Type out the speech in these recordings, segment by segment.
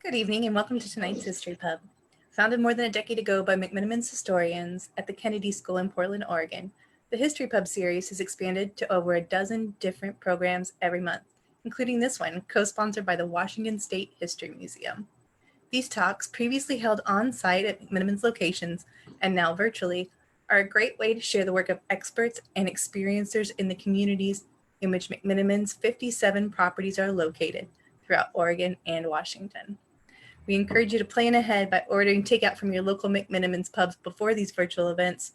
Good evening and welcome to tonight's History Pub. Founded more than a decade ago by McMenamins historians at the Kennedy School in Portland, Oregon, the History Pub series has expanded to over a dozen different programs every month, including this one, co-sponsored by the Washington State History Museum. These talks, previously held on-site at McMenamins locations and now virtually, are a great way to share the work of experts and experiencers in the communities in which McMenamins' 57 properties are located throughout Oregon and Washington. We encourage you to plan ahead by ordering takeout from your local McMenamins pubs before these virtual events.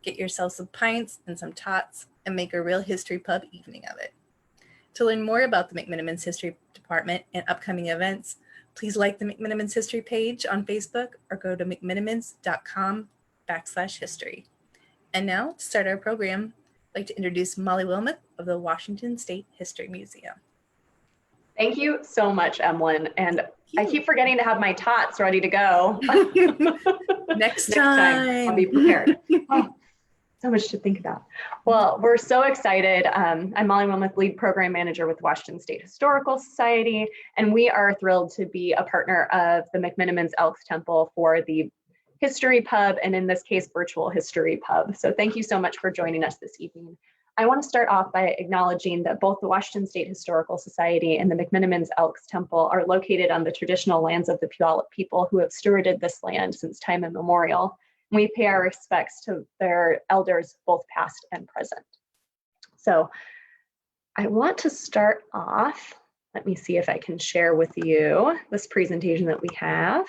Get yourself some pints and some tots and make a real history pub evening of it. To learn more about the McMenamins History Department and upcoming events, please like the McMenamins History page on Facebook or go to mcmenamins.com/history. And now, to start our program, I'd like to introduce Molly Wilmoth of the Washington State History Museum. Thank you so much, Emlyn. And I keep forgetting to have my tots ready to go. Next time. I'll be prepared. Oh, so much to think about. Well, we're so excited. I'm Molly Wilmoth, lead program manager with Washington State Historical Society, and we are thrilled to be a partner of the McMenamins Elks Temple for the History Pub, and in this case, Virtual History Pub. So thank you so much for joining us this evening. I want to start off by acknowledging that both the Washington State Historical Society and the McMenamins Elks Temple are located on the traditional lands of the Puyallup people who have stewarded this land since time immemorial. We pay our respects to their elders, both past and present. So I want to start off, let me see if I can share with you this presentation that we have.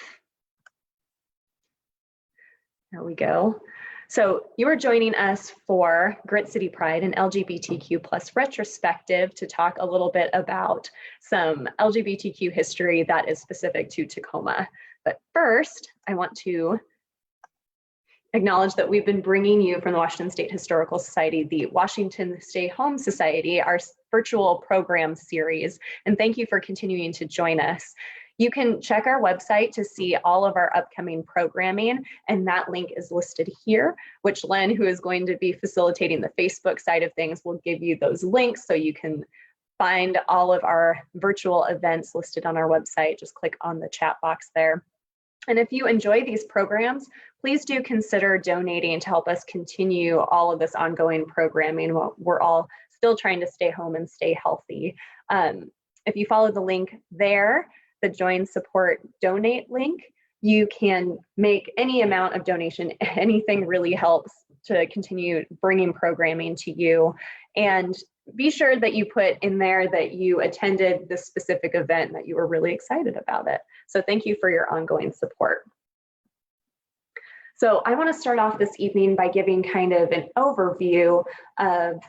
There we go. So you are joining us for Grit City Pride and LGBTQ+ Retrospective to talk a little bit about some LGBTQ history that is specific to Tacoma. But first, I want to acknowledge that we've been bringing you from the Washington State Historical Society, the Washington Stay Home Society, our virtual program series. And thank you for continuing to join us. You can check our website to see all of our upcoming programming, and that link is listed here, which Len, who is going to be facilitating the Facebook side of things, will give you those links so you can find all of our virtual events listed on our website. Just click on the chat box there. And if you enjoy these programs, please do consider donating to help us continue all of this ongoing programming while we're all still trying to stay home and stay healthy. If you follow the link there, the Join, Support, Donate link, you can make any amount of donation. Anything really helps to continue bringing programming to you. And be sure that you put in there that you attended this specific event and that you were really excited about it. So thank you for your ongoing support. So I want to start off this evening by giving kind of an overview of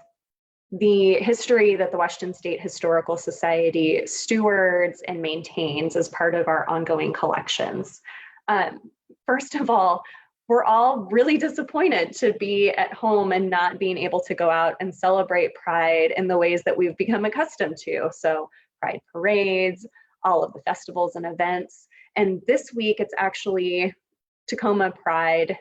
the history that the Washington State Historical Society stewards and maintains as part of our ongoing collections. First of all, we're all really disappointed to be at home and not being able to go out and celebrate Pride in the ways that we've become accustomed to. So Pride parades, all of the festivals and events. And this week, it's actually Tacoma Pride,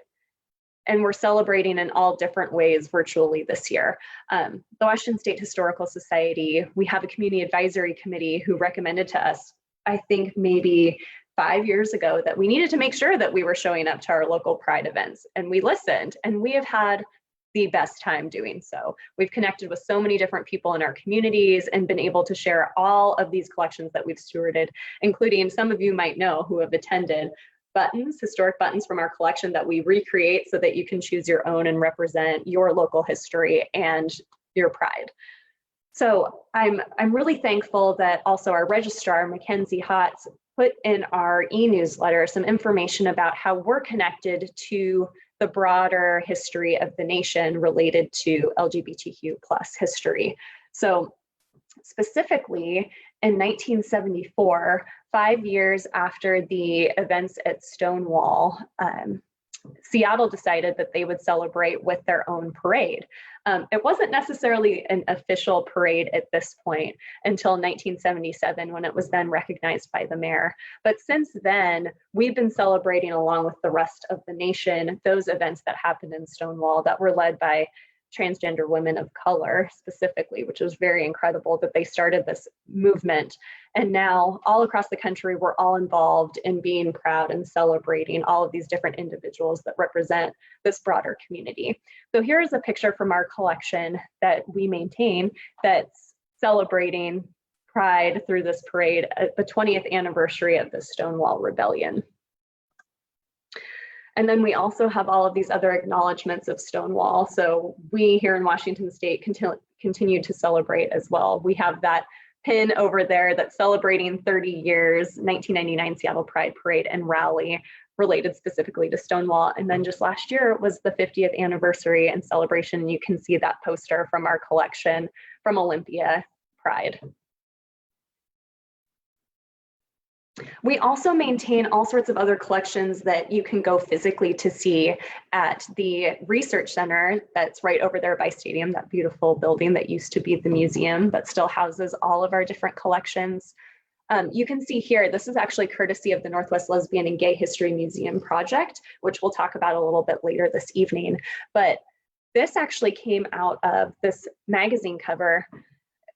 and we're celebrating in all different ways virtually this year. The Washington State Historical Society, we have a community advisory committee who recommended to us, I think maybe 5 years ago, that we needed to make sure that we were showing up to our local Pride events. And we listened, and we have had the best time doing so. We've connected with so many different people in our communities and been able to share all of these collections that we've stewarded, including some of you might know who have attended buttons, historic buttons from our collection that we recreate so that you can choose your own and represent your local history and your pride. So I'm really thankful that also our registrar, Mackenzie Hotz, put in our e-newsletter some information about how we're connected to the broader history of the nation related to LGBTQ+ history. So specifically, in 1974, 5 years after the events at Stonewall, Seattle decided that they would celebrate with their own parade. It wasn't necessarily an official parade at this point until 1977, when it was then recognized by the mayor. But since then, we've been celebrating along with the rest of the nation those events that happened in Stonewall that were led by transgender women of color specifically, which was very incredible that they started this movement. And now all across the country, we're all involved in being proud and celebrating all of these different individuals that represent this broader community. So here is a picture from our collection that we maintain that's celebrating Pride through this parade at the 20th anniversary of the Stonewall Rebellion. And then we also have all of these other acknowledgements of Stonewall. So we here in Washington State continue to celebrate as well. We have that pin over there that's celebrating 30 years, 1999 Seattle Pride Parade and Rally related specifically to Stonewall. And then just last year was the 50th anniversary and celebration. You can see that poster from our collection from Olympia Pride. We also maintain all sorts of other collections that you can go physically to see at the research center that's right over there by Stadium, that beautiful building that used to be the museum that still houses all of our different collections. You can see here, this is actually courtesy of the Northwest Lesbian and Gay History Museum project, which we'll talk about a little bit later this evening. But this actually came out of this magazine cover,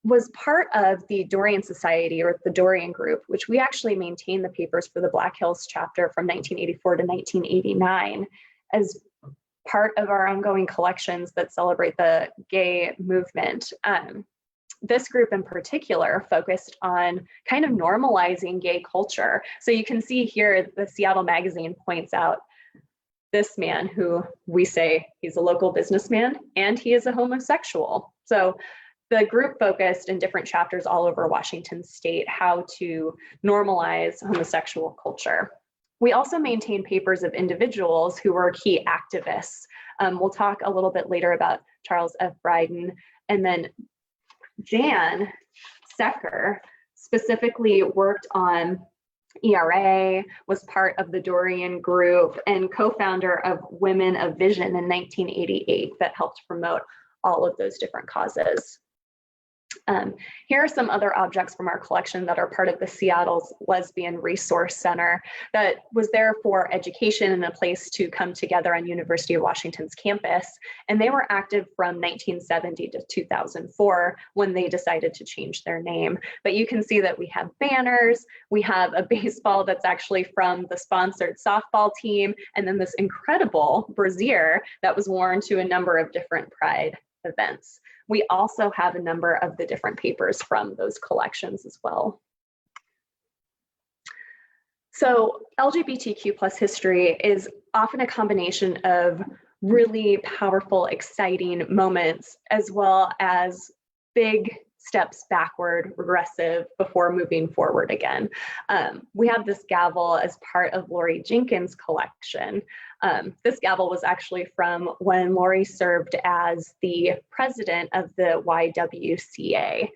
was part of the Dorian Society or the Dorian Group, which we actually maintain the papers for the Black Hills chapter from 1984 to 1989 as part of our ongoing collections that celebrate the gay movement. This group in particular focused on kind of normalizing gay culture. So you can see here, the Seattle Magazine points out this man who we say he's a local businessman and he is a homosexual. So the group focused in different chapters all over Washington State how to normalize homosexual culture. We also maintain papers of individuals who were key activists. We'll talk a little bit later about Charles F. Brydon. And then Jan Secker specifically worked on ERA, was part of the Dorian Group and co-founder of Women of Vision in 1988 that helped promote all of those different causes. Here are some other objects from our collection that are part of the Seattle's Lesbian Resource Center that was there for education and a place to come together on University of Washington's campus. And they were active from 1970 to 2004 when they decided to change their name. But you can see that we have banners, we have a baseball that's actually from the sponsored softball team, and then this incredible brassiere that was worn to a number of different Pride events. We also have a number of the different papers from those collections as well. So LGBTQ plus history is often a combination of really powerful, exciting moments, as well as big steps backward, regressive, before moving forward again. We have this gavel as part of Lori Jenkins' collection. This gavel was actually from when Lori served as the president of the YWCA.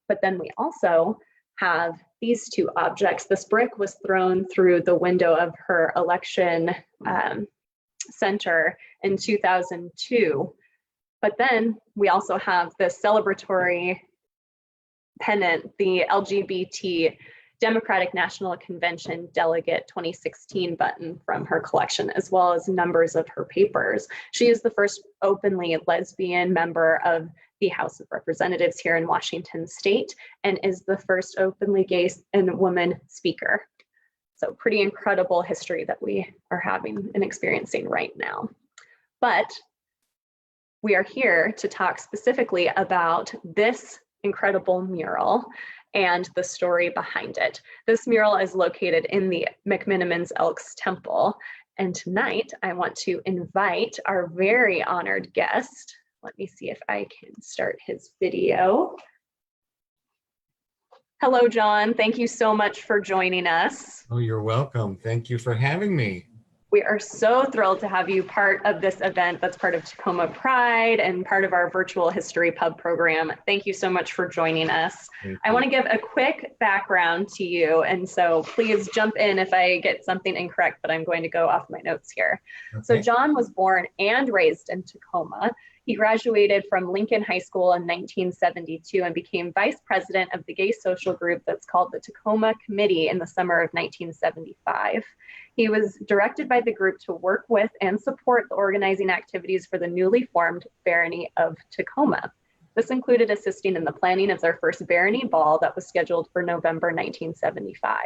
But then we also have these two objects. This brick was thrown through the window of her election center in 2002. But then we also have the celebratory pennant, the LGBT Democratic National Convention Delegate 2016 button from her collection, as well as numbers of her papers. She is the first openly lesbian member of the House of Representatives here in Washington State and is the first openly gay and woman speaker. So pretty incredible history that we are having and experiencing right now. But we are here to talk specifically about this incredible mural and the story behind it. This mural is located in the McMenamins Elks Temple. And tonight I want to invite our very honored guest. Let me see if I can start his video. Hello, John. Thank you so much for joining us. Oh, you're welcome. Thank you for having me. We are so thrilled to have you part of this event that's part of Tacoma Pride and part of our virtual history pub program. Thank you so much for joining us. I want to give a quick background to you, and so please jump in if I get something incorrect, but I'm going to go off my notes here. Okay. So John was born and raised in Tacoma. He graduated from Lincoln High School in 1972 and became vice president of the gay social group that's called the Tacoma Committee in the summer of 1975. He was directed by the group to work with and support the organizing activities for the newly formed Barony of Tacoma. This included assisting in the planning of their first Barony Ball that was scheduled for November 1975.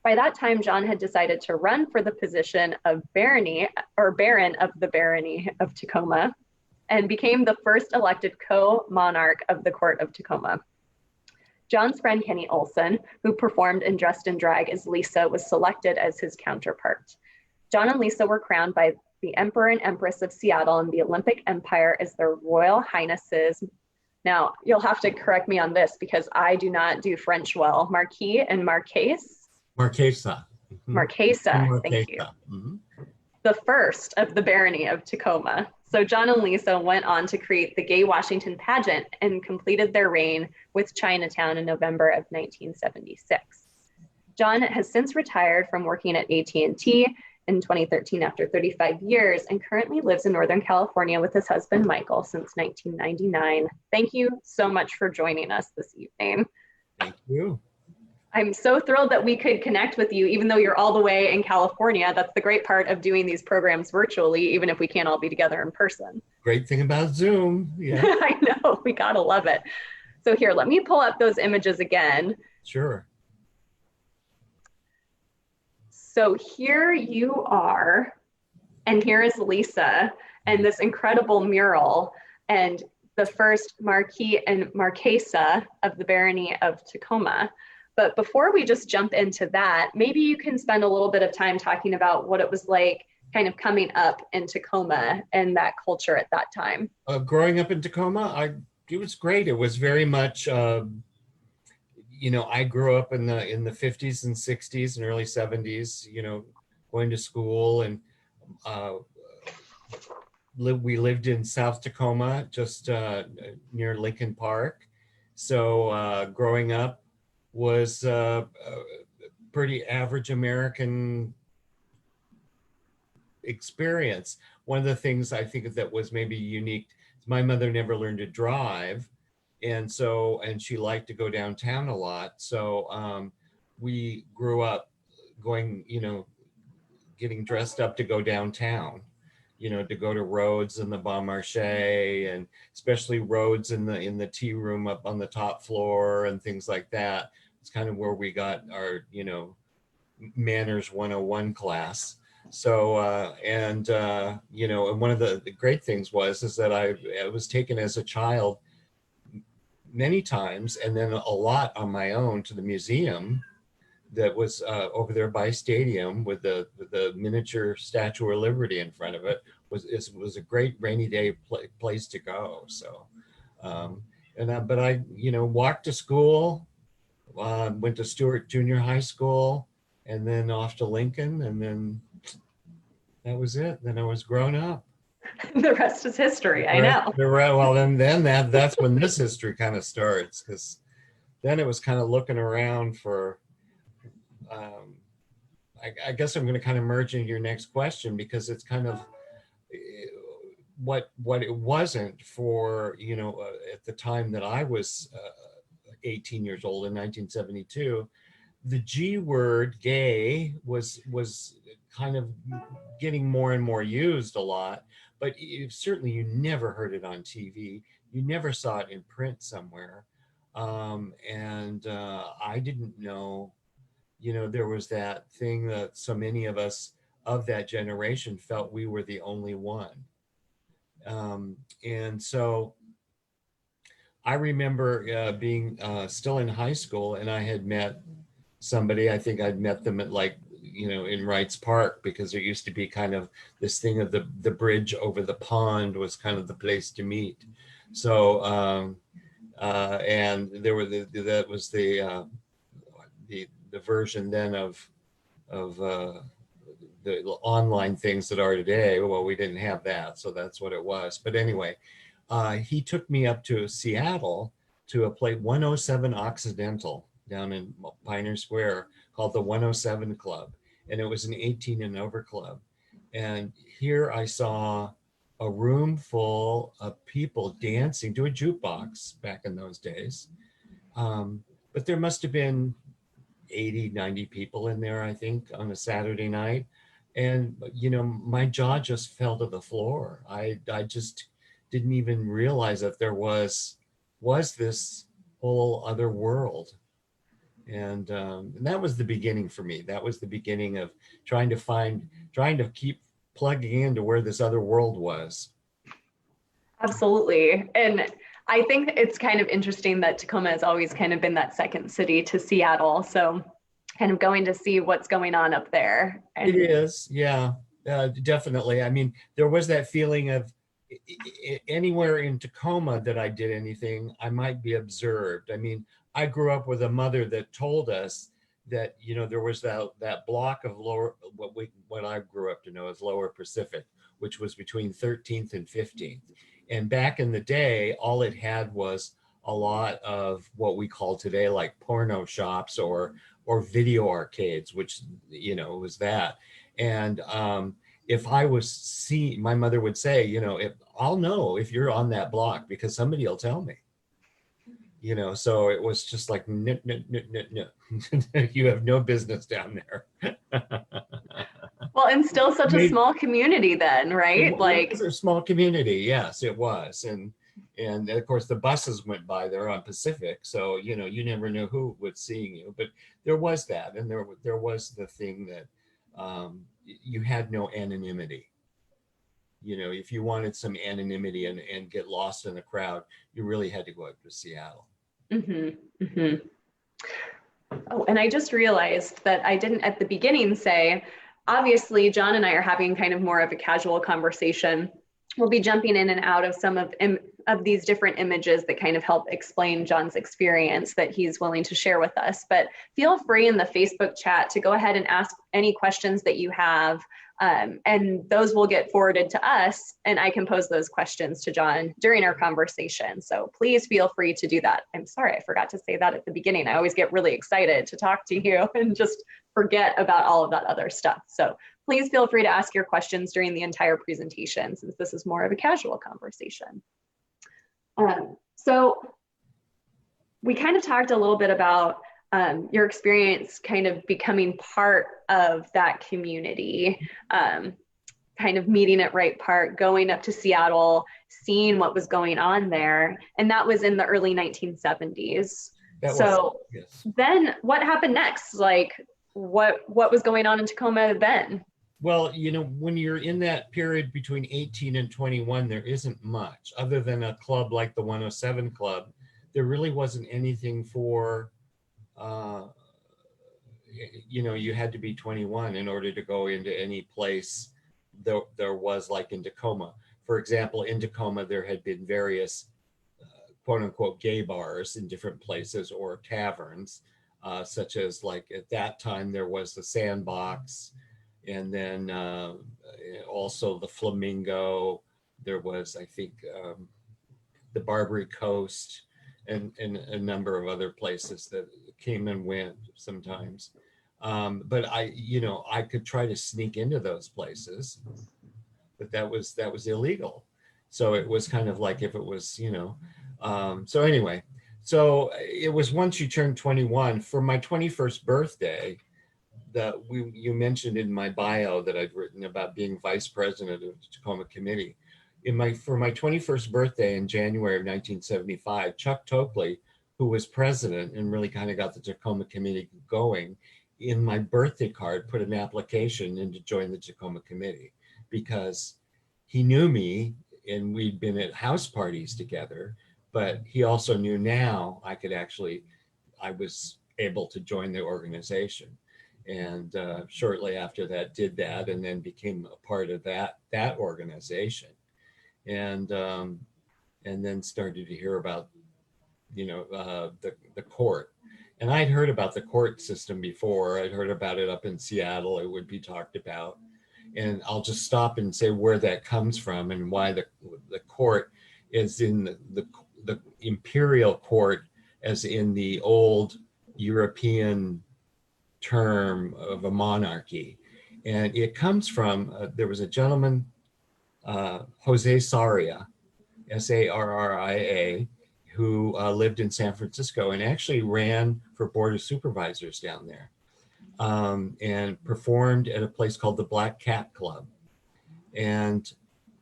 By that time, John had decided to run for the position of Baron of the Barony of Tacoma and became the first elected co-monarch of the Court of Tacoma. John's friend Kenny Olson, who performed and dressed in drag as Lisa, was selected as his counterpart. John and Lisa were crowned by the Emperor and Empress of Seattle and the Olympic Empire as their Royal Highnesses. Now, you'll have to correct me on this because I do not do French well. Marquis and Marquise? Marquesa. Marquesa, thank you. The first of the Barony of Tacoma. So John and Lisa went on to create the Gay Washington pageant and completed their reign with Chinatown in November of 1976. John has since retired from working at AT&T in 2013 after 35 years and currently lives in Northern California with his husband, Michael, since 1999. Thank you so much for joining us this evening. Thank you. I'm so thrilled that we could connect with you, even though you're all the way in California. That's the great part of doing these programs virtually, even if we can't all be together in person. Great thing about Zoom. Yeah. I know, we gotta love it. So here, let me pull up those images again. Sure. So here you are, and here is Lisa, and this incredible mural, and the first Marquis and Marquesa of the Barony of Tacoma. But before we just jump into that, maybe you can spend a little bit of time talking about what it was like kind of coming up in Tacoma and that culture at that time. Growing up in Tacoma, it was great. It was very much, I grew up in the 50s and 60s and early 70s, going to school, and we lived in South Tacoma, just near Lincoln Park. So growing up was a pretty average American experience. One of the things I think that was maybe unique, my mother never learned to drive, and she liked to go downtown a lot. So we grew up going, getting dressed up to go downtown, to go to Rhodes and the Bon Marché, and especially Rhodes in the tea room up on the top floor and things like that. It's kind of where we got our, manners 101 class. So, and one of the great things is that I was taken as a child many times, and then a lot on my own, to the museum that was over there by Stadium with the miniature Statue of Liberty in front of it. Was a great rainy day place to go. So, but I walked to school, went to Stewart Junior High School, and then off to Lincoln, and then that was it. Then I was grown up. The rest is history. I know. Well, then that's when this history kind of starts, because then it was kind of looking around for. I guess I'm going to kind of merge into your next question, because it's kind of what it wasn't for, at the time that I was 18 years old in 1972. The G word, gay, was kind of getting more and more used a lot, but certainly you never heard it on TV. You never saw it in print somewhere. And I didn't know, there was that thing that so many of us of that generation felt we were the only one. And so I remember being still in high school, and I had met somebody. I think I'd met them at in Wrights Park, because there used to be kind of this thing of the bridge over the pond was kind of the place to meet. So, and there were that was the version then of the online things that are today. Well, we didn't have that, so that's what it was. But anyway, he took me up to Seattle to a place, 107 Occidental, down in Pioneer Square, called the 107 Club. And it was an 18 and over club. And here I saw a room full of people dancing to a jukebox back in those days. But there must have been 80, 90 people in there, I think, on a Saturday night. And, you know, my jaw just fell to the floor. I just didn't even realize that there was this whole other world. And that was the beginning for me. That was the beginning of trying to keep plugging into where this other world was. Absolutely. And I think it's kind of interesting that Tacoma has always kind of been that second city to Seattle. So kind of going to see what's going on up there. And it is, yeah, definitely. I mean, there was that feeling of anywhere in Tacoma that I did anything, I might be observed. I mean, I grew up with a mother that told us that, you know, there was that block of what I grew up to know as Lower Pacific, which was between 13th and 15th. And back in the day, all it had was a lot of what we call today like porno shops or video arcades, which, you know, was that. And if I was seen, my mother would say, you know, I'll know if you're on that block because somebody will tell me. You know, so it was just like, no, you have no business down there. well, and still such a small community then, right? Like, it was a small community, yes, it was. And of course the buses went by there on Pacific, so, you know, you never knew who was seeing you, but there was that. And there was the thing that you had no anonymity. You know, if you wanted some anonymity and get lost in the crowd, you really had to go up to Seattle. Mm-hmm, mm-hmm. Oh, and I just realized that I didn't at the beginning say, obviously, John and I are having kind of more of a casual conversation. We'll be jumping in and out of some of these different images that kind of help explain John's experience that he's willing to share with us. But feel free in the Facebook chat to go ahead and ask any questions that you have. And those will get forwarded to us, and I can pose those questions to John during our conversation. So please feel free to do that. I'm sorry, I forgot to say that at the beginning. I always get really excited to talk to you and just forget about all of that other stuff. So please feel free to ask your questions during the entire presentation, since this is more of a casual conversation. So we kind of talked a little bit about your experience kind of becoming part of that community, kind of meeting at Wright Park, going up to Seattle, seeing what was going on there. And that was in the early 1970s. Yes. Then what happened next? Like what was going on in Tacoma then? Well, you know, when you're in that period between 18 and 21, there isn't much other than a club like the 107 Club. There really wasn't anything for, you know, you had to be 21 in order to go into any place there was, like in Tacoma. For example, in Tacoma, there had been various quote unquote gay bars in different places or taverns, such as, like at that time, there was the Sandbox, and then also the Flamingo. There was, I think, the Barbary Coast, and a number of other places that came and went sometimes. But you know, I could try to sneak into those places, but that was illegal. So it was kind of like, if it was, you know, so anyway, so it was once you turned 21. For my 21st birthday, you mentioned in my bio that I'd written about being vice president of the Tacoma Committee. For my 21st birthday in January of 1975, Chuck Tokley, who was president and really kind of got the Tacoma Committee going, in my birthday card put an application in to join the Tacoma Committee, because he knew me and we'd been at house parties together, but he also knew now I was able to join the organization. And shortly after that, did that, and then became a part of that organization. And then started to hear about, you know, the court. And I'd heard about the court system before. I'd heard about it up in Seattle. It would be talked about. And I'll just stop and say where that comes from and why the court is in the imperial court, as in the old European term of a monarchy. And it comes from, there was a gentleman, Jose Sarria, Sarria, who lived in San Francisco and actually ran for board of supervisors down there, and performed at a place called the Black Cat Club. And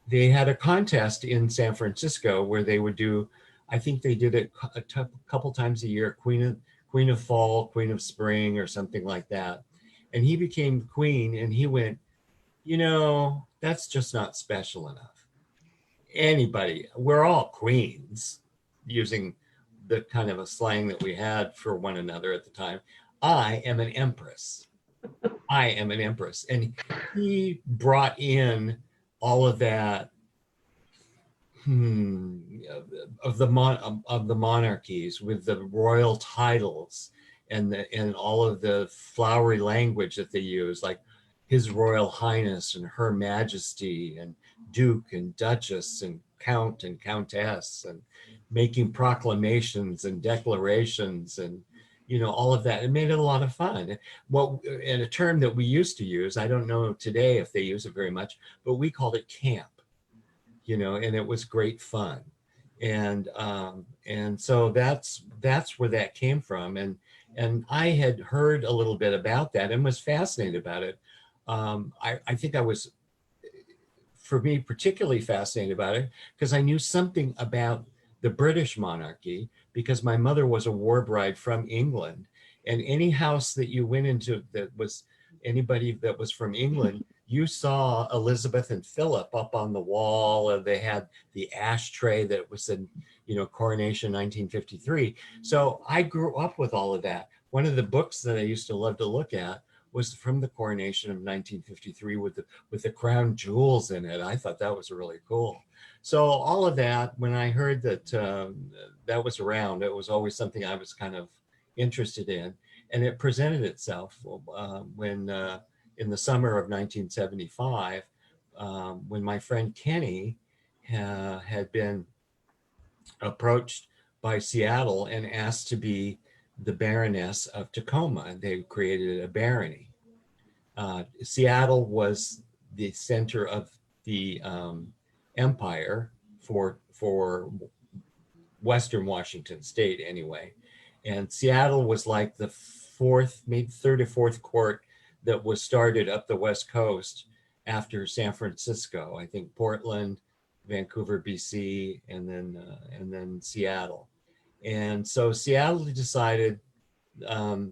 they had a contest in San Francisco where they would do, I think they did it a couple times a year, Queen of Fall, Queen of Spring, or something like that. And he became queen, and he went, you know, that's just not special enough. Anybody, we're all queens, using the kind of a slang that we had for one another at the time. I am an empress. I am an empress. And he brought in all of that of the monarchies with the royal titles and all of the flowery language that they use, like His Royal Highness and Her Majesty and Duke and Duchess and Count and Countess, and making proclamations and declarations and, you know, all of that. It made it a lot of fun. And a term that we used to use, I don't know today if they use it very much, but we called it camp, you know, and it was great fun. And so that's where that came from. And I had heard a little bit about that and was fascinated about it. I think I was, for me, particularly fascinated about it because I knew something about the British monarchy, because my mother was a war bride from England. And any house that you went into that was anybody that was from England, you saw Elizabeth and Philip up on the wall, and they had the ashtray that was in, you know, Coronation 1953. So I grew up with all of that. One of the books that I used to love to look at was from the Coronation of 1953 with the crown jewels in it. I thought that was really cool. So all of that, when I heard that that was around, it was always something I was kind of interested in. And it presented itself when in the summer of 1975, when my friend Kenny had been approached by Seattle and asked to be the Baroness of Tacoma, and they created a barony. Seattle was the center of the empire for Western Washington State anyway. And Seattle was like the fourth, maybe third or fourth court that was started up the West Coast after San Francisco. I think Portland, Vancouver, BC, and then Seattle. And so Seattle decided to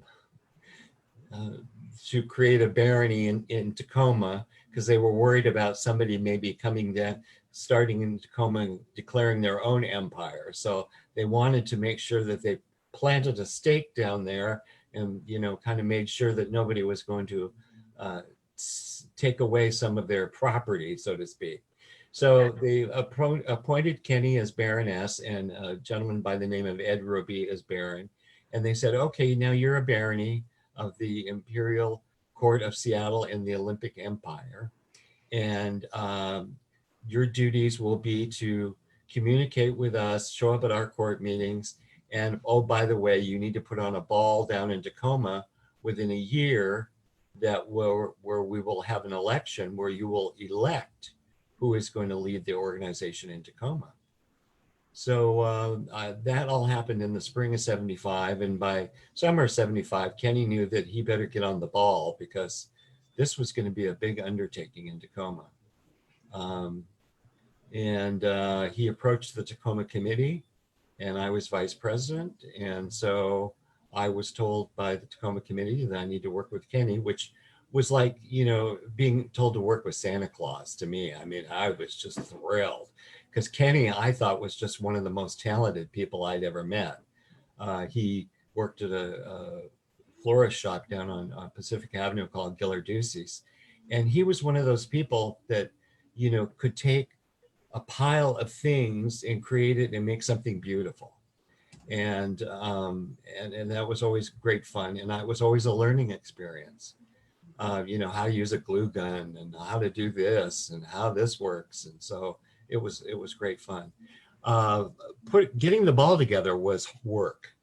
create a barony in Tacoma because they were worried about somebody maybe coming down, starting in Tacoma and declaring their own empire. So they wanted to make sure that they planted a stake down there and, you know, kind of made sure that nobody was going to take away some of their property, so to speak. So they appointed Kenny as Baroness and a gentleman by the name of Ed Roby as Baron. And they said, okay, now you're a barony of the Imperial Court of Seattle and the Olympic Empire. And your duties will be to communicate with us, show up at our court meetings. And oh, by the way, you need to put on a ball down in Tacoma within a year where we will have an election where you will elect who is going to lead the organization in Tacoma. So that all happened in the spring of 75. And by summer of 75, Kenny knew that he better get on the ball because this was going to be a big undertaking in Tacoma. And he approached the Tacoma Committee, and I was vice president. And so I was told by the Tacoma Committee that I need to work with Kenny, which was like, you know, being told to work with Santa Claus to me. I mean, I was just thrilled because Kenny, I thought, was just one of the most talented people I'd ever met. He worked at a florist shop down on Pacific Avenue called Gillarducci's. And he was one of those people that, you know, could take a pile of things and create it and make something beautiful. And that was always great fun. And it was always a learning experience. You know, how to use a glue gun and how to do this and how this works. And so it was great fun. Getting the ball together was work.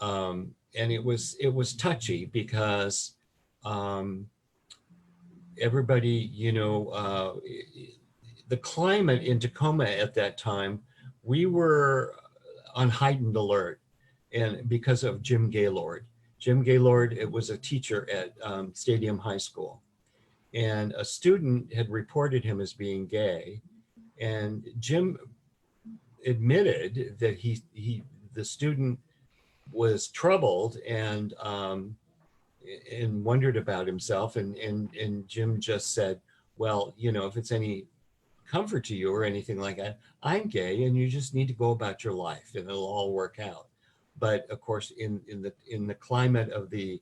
And it was touchy because everybody, you know, the climate in Tacoma at that time, we were on heightened alert, and because of Jim Gaylord. Jim Gaylord, it was a teacher at Stadium High School, and a student had reported him as being gay, and Jim admitted that the student was troubled and wondered about himself, and Jim just said, well, you know, if it's any comfort to you or anything like that, I'm gay, and you just need to go about your life and it'll all work out. But of course, in the climate of the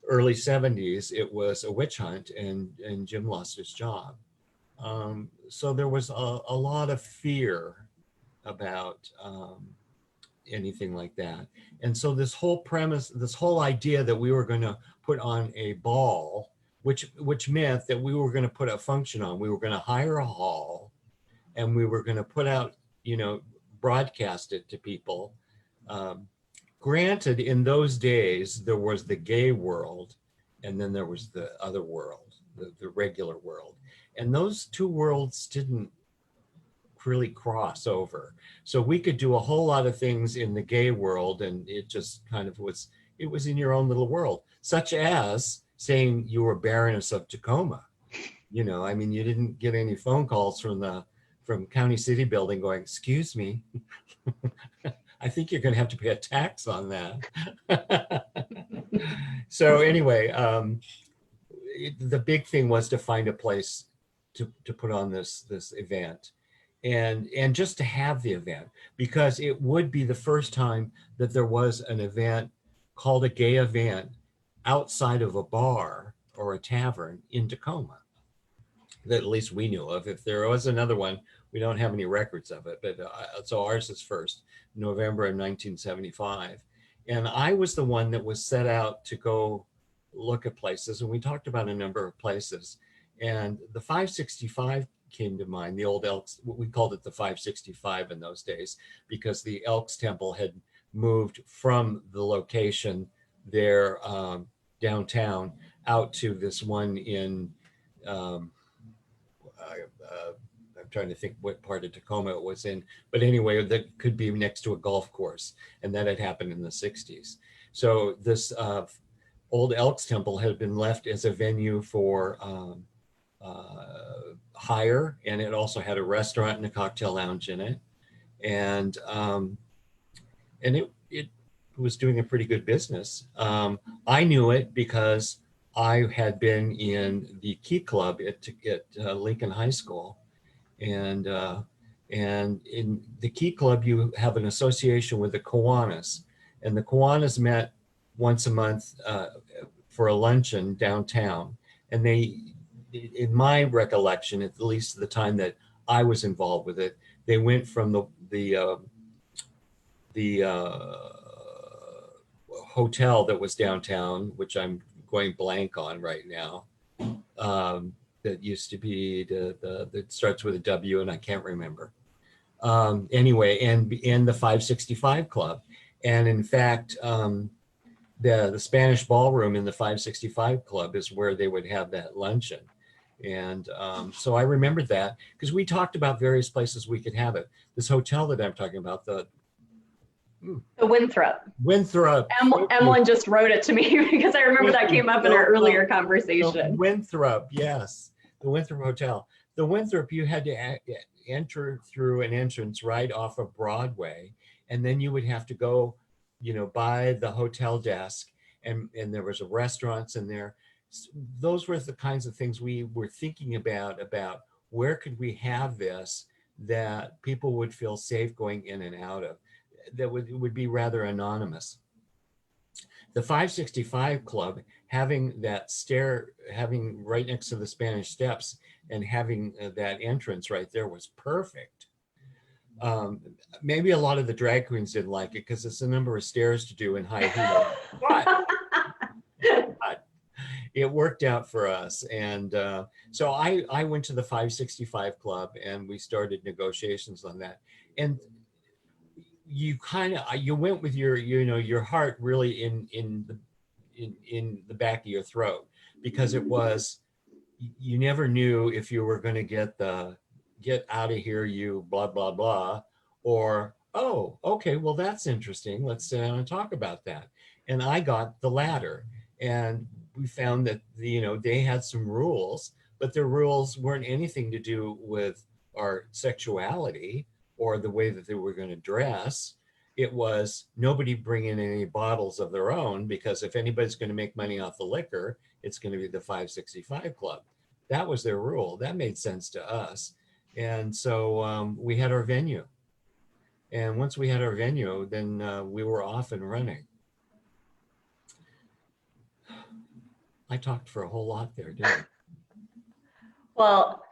early 70s, it was a witch hunt, and Jim lost his job. So there was a lot of fear about anything like that. And so this whole premise, this whole idea that we were going to put on a ball, which meant that we were going to put a function on, we were going to hire a hall, and we were going to put out, you know, broadcast it to people. Granted, in those days, there was the gay world, and then there was the other world, the regular world. And those two worlds didn't really cross over. So we could do a whole lot of things in the gay world, and it just kind of was, it was in your own little world, such as saying you were Baroness of Tacoma. You know, I mean, you didn't get any phone calls from County City Building going, excuse me, I think you're going to have to pay a tax on that. So anyway, the big thing was to find a place to put on this event, and just to have the event, because it would be the first time that there was an event called a gay event outside of a bar or a tavern in Tacoma, that at least we knew of. If there was another one, we don't have any records of it, but so ours is first, November of 1975. And I was the one that was set out to go look at places, and we talked about a number of places. And the 565 came to mind, the old Elks, we called it the 565 in those days, because the Elks Temple had moved from the location there downtown out to this one in, I'm trying to think what part of Tacoma it was in, but anyway, that could be next to a golf course, and that had happened in the 60s. So this old Elks Temple had been left as a venue for hire, and it also had a restaurant and a cocktail lounge in it, and it was doing a pretty good business. I knew it because I had been in the Key Club at Lincoln High School, and in the Key Club you have an association with the Kiwanis, and the Kiwanis met once a month for a luncheon downtown, and they, in my recollection, at least the time that I was involved with it, they went from the hotel that was downtown, which I'm going blank on right now, that used to be that starts with a W and I can't remember. Anyway, and the 565 Club. And in fact, the Spanish ballroom in the 565 Club is where they would have that luncheon. And so I remembered that because we talked about various places we could have it. This hotel that I'm talking about, the Winthrop. Winthrop. Emlyn just wrote it to me because I remember that came up in our earlier conversation. Winthrop, yes, the Winthrop Hotel. The Winthrop, you had to enter through an entrance right off of Broadway, and then you would have to go, you know, by the hotel desk, and there was a restaurants in there. Those were the kinds of things we were thinking about where could we have this that people would feel safe going in and out of, that would be rather anonymous. The 565 Club, having that having right next to the Spanish Steps and having that entrance right there was perfect. Maybe a lot of the drag queens didn't like it because it's a number of stairs to do in high heels, but it worked out for us. And so I went to the 565 Club and we started negotiations on that. And you went with your heart really in the back of your throat, because it was, you never knew if you were going to get out of here, you blah blah blah, or oh, okay, well, that's interesting. Let's sit down and talk about that. And I got the latter. And we found that, they had some rules, but their rules weren't anything to do with our sexuality or the way that they were going to dress. It was nobody bring in any bottles of their own, because if anybody's going to make money off the liquor, it's going to be the 565 Club. That was their rule. That made sense to us. And so we had our venue. And once we had our venue, then we were off and running. I talked for a whole lot there, didn't I? Well,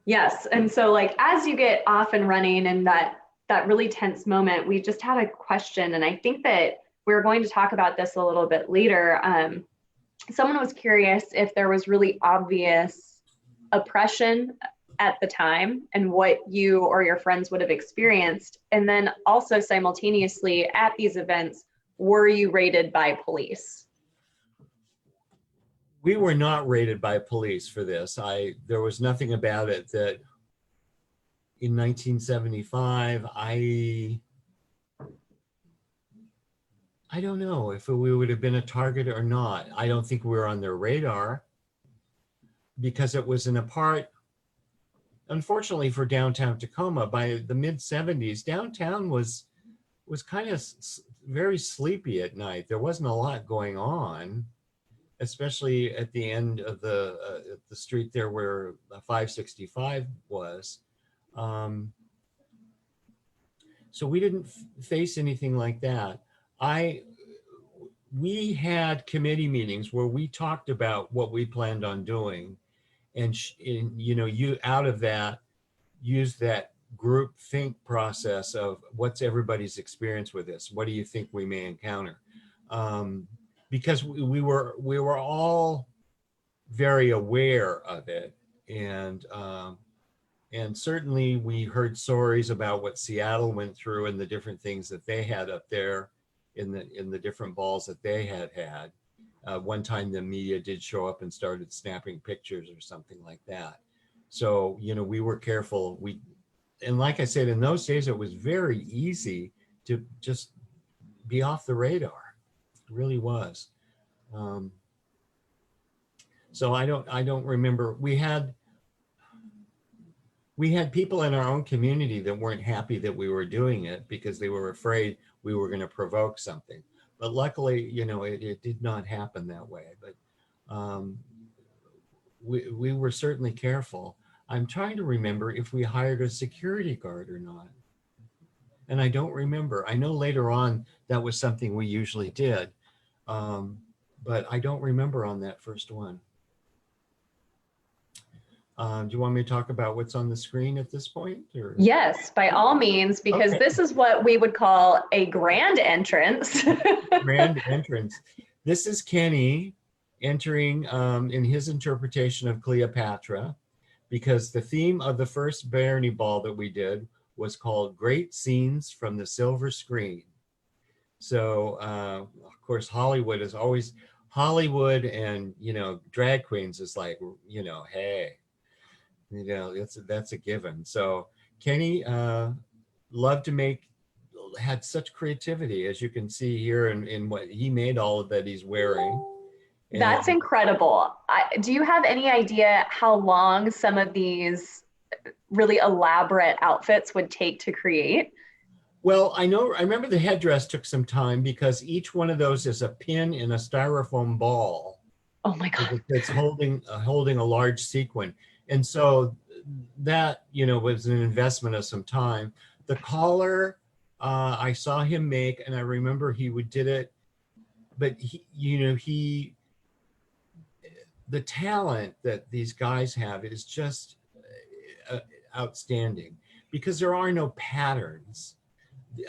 yes. And so like, as you get off and running and that really tense moment, we just had a question. And I think that we're going to talk about this a little bit later. Someone was curious if there was really obvious oppression at the time and what you or your friends would have experienced. And then also simultaneously at these events, were you raided by police? We were not raided by police for this. There was nothing about it that in 1975, I don't know if we would have been a target or not. I don't think we were on their radar because it was in a part, unfortunately for downtown Tacoma, by the mid 70s, downtown was kind of very sleepy at night. There wasn't a lot going on, especially at the end of the street there where 565 was. So we didn't face anything like that. We had committee meetings where we talked about what we planned on doing, and you out of that use that group think process of what's everybody's experience with this. What do you think we may encounter? Because we were all very aware of it, and certainly we heard stories about what Seattle went through and the different things that they had up there in the different balls that they had. One time the media did show up and started snapping pictures or something like that. So, we were careful. And like I said, in those days, it was very easy to just be off the radar. It really was. So I don't remember. We had people in our own community that weren't happy that we were doing it because they were afraid we were going to provoke something. But luckily, it did not happen that way. But we were certainly careful. I'm trying to remember if we hired a security guard or not. And I don't remember. I know later on that was something we usually did. But I don't remember on that first one. Do you want me to talk about what's on the screen at this point? Or? Yes, by all means, because Okay. This is what we would call a grand entrance. Grand entrance. This is Kenny entering in his interpretation of Cleopatra, because the theme of the first Barony Ball that we did was called Great Scenes from the Silver Screen. So, of course, Hollywood is always, Hollywood and, drag queens is like, hey, that's a given. So Kenny loved to had such creativity, as you can see here in what he made, all of that he's wearing. And that's incredible. Do you have any idea how long some of these really elaborate outfits would take to create? Well, I remember the headdress took some time because each one of those is a pin in a styrofoam ball. Oh my God. It's holding a large sequin. And so that, was an investment of some time. The collar, I saw him make, and I remember he did it, but the talent that these guys have is just outstanding, because there are no patterns.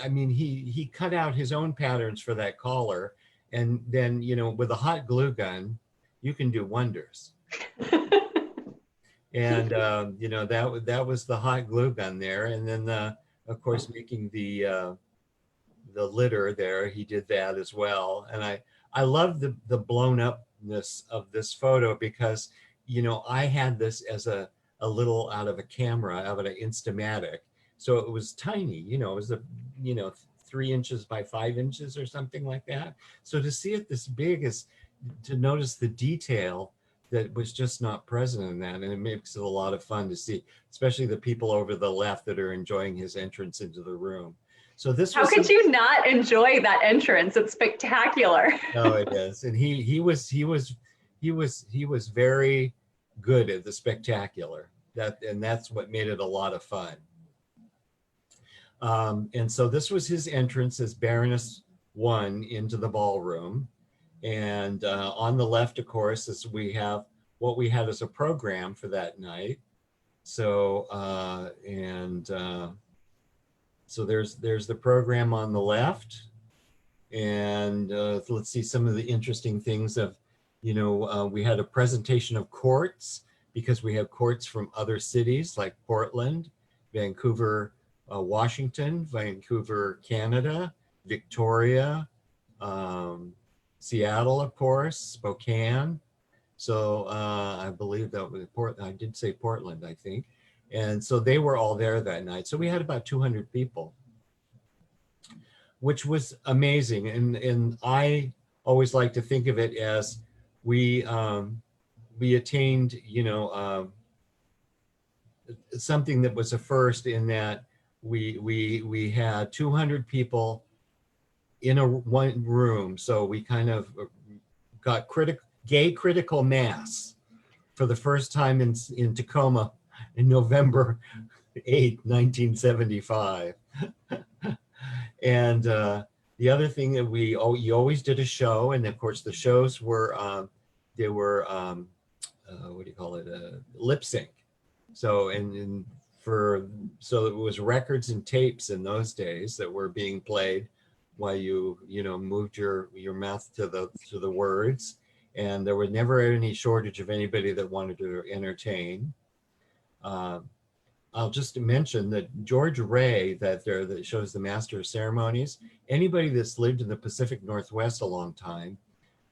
I mean, he cut out his own patterns for that collar, and then, with a hot glue gun, you can do wonders. And that was the hot glue gun there, and then of course making the litter there, he did that as well. And I love the blown upness of this photo because I had this as a little out of a camera, out of an Instamatic, So it was tiny, you know, it was 3 inches by 5 inches or something like that. So to see it this big is to notice the detail that was just not present in that. And it makes it a lot of fun to see, especially the people over the left that are enjoying his entrance into the room. So this How was could you not enjoy that entrance? It's spectacular. No, it is. And he was very good at the spectacular. That's what made it a lot of fun. And so this was his entrance as Baroness 1 into the ballroom. And on the left, of course, is we have what we had as a program for that night. So so there's the program on the left. And let's see some of the interesting things of, we had a presentation of courts, because we have courts from other cities like Portland, Vancouver, Washington, Vancouver, Canada, Victoria, Seattle, of course, Spokane. So I believe that was I did say Portland, I think. And so they were all there that night. So we had about 200 people, which was amazing. And I always like to think of it as we attained, something that was a first, in that we had 200 people in one room. So we kind of got gay critical mass for the first time in Tacoma in November 8, 1975. And the other thing that you always did a show, and of course the shows were what do you call it, lip sync. So so it was records and tapes in those days that were being played while you moved your mouth to the words, and there was never any shortage of anybody that wanted to entertain. I'll just mention that George Ray, that shows the Master of Ceremonies. Anybody that's lived in the Pacific Northwest a long time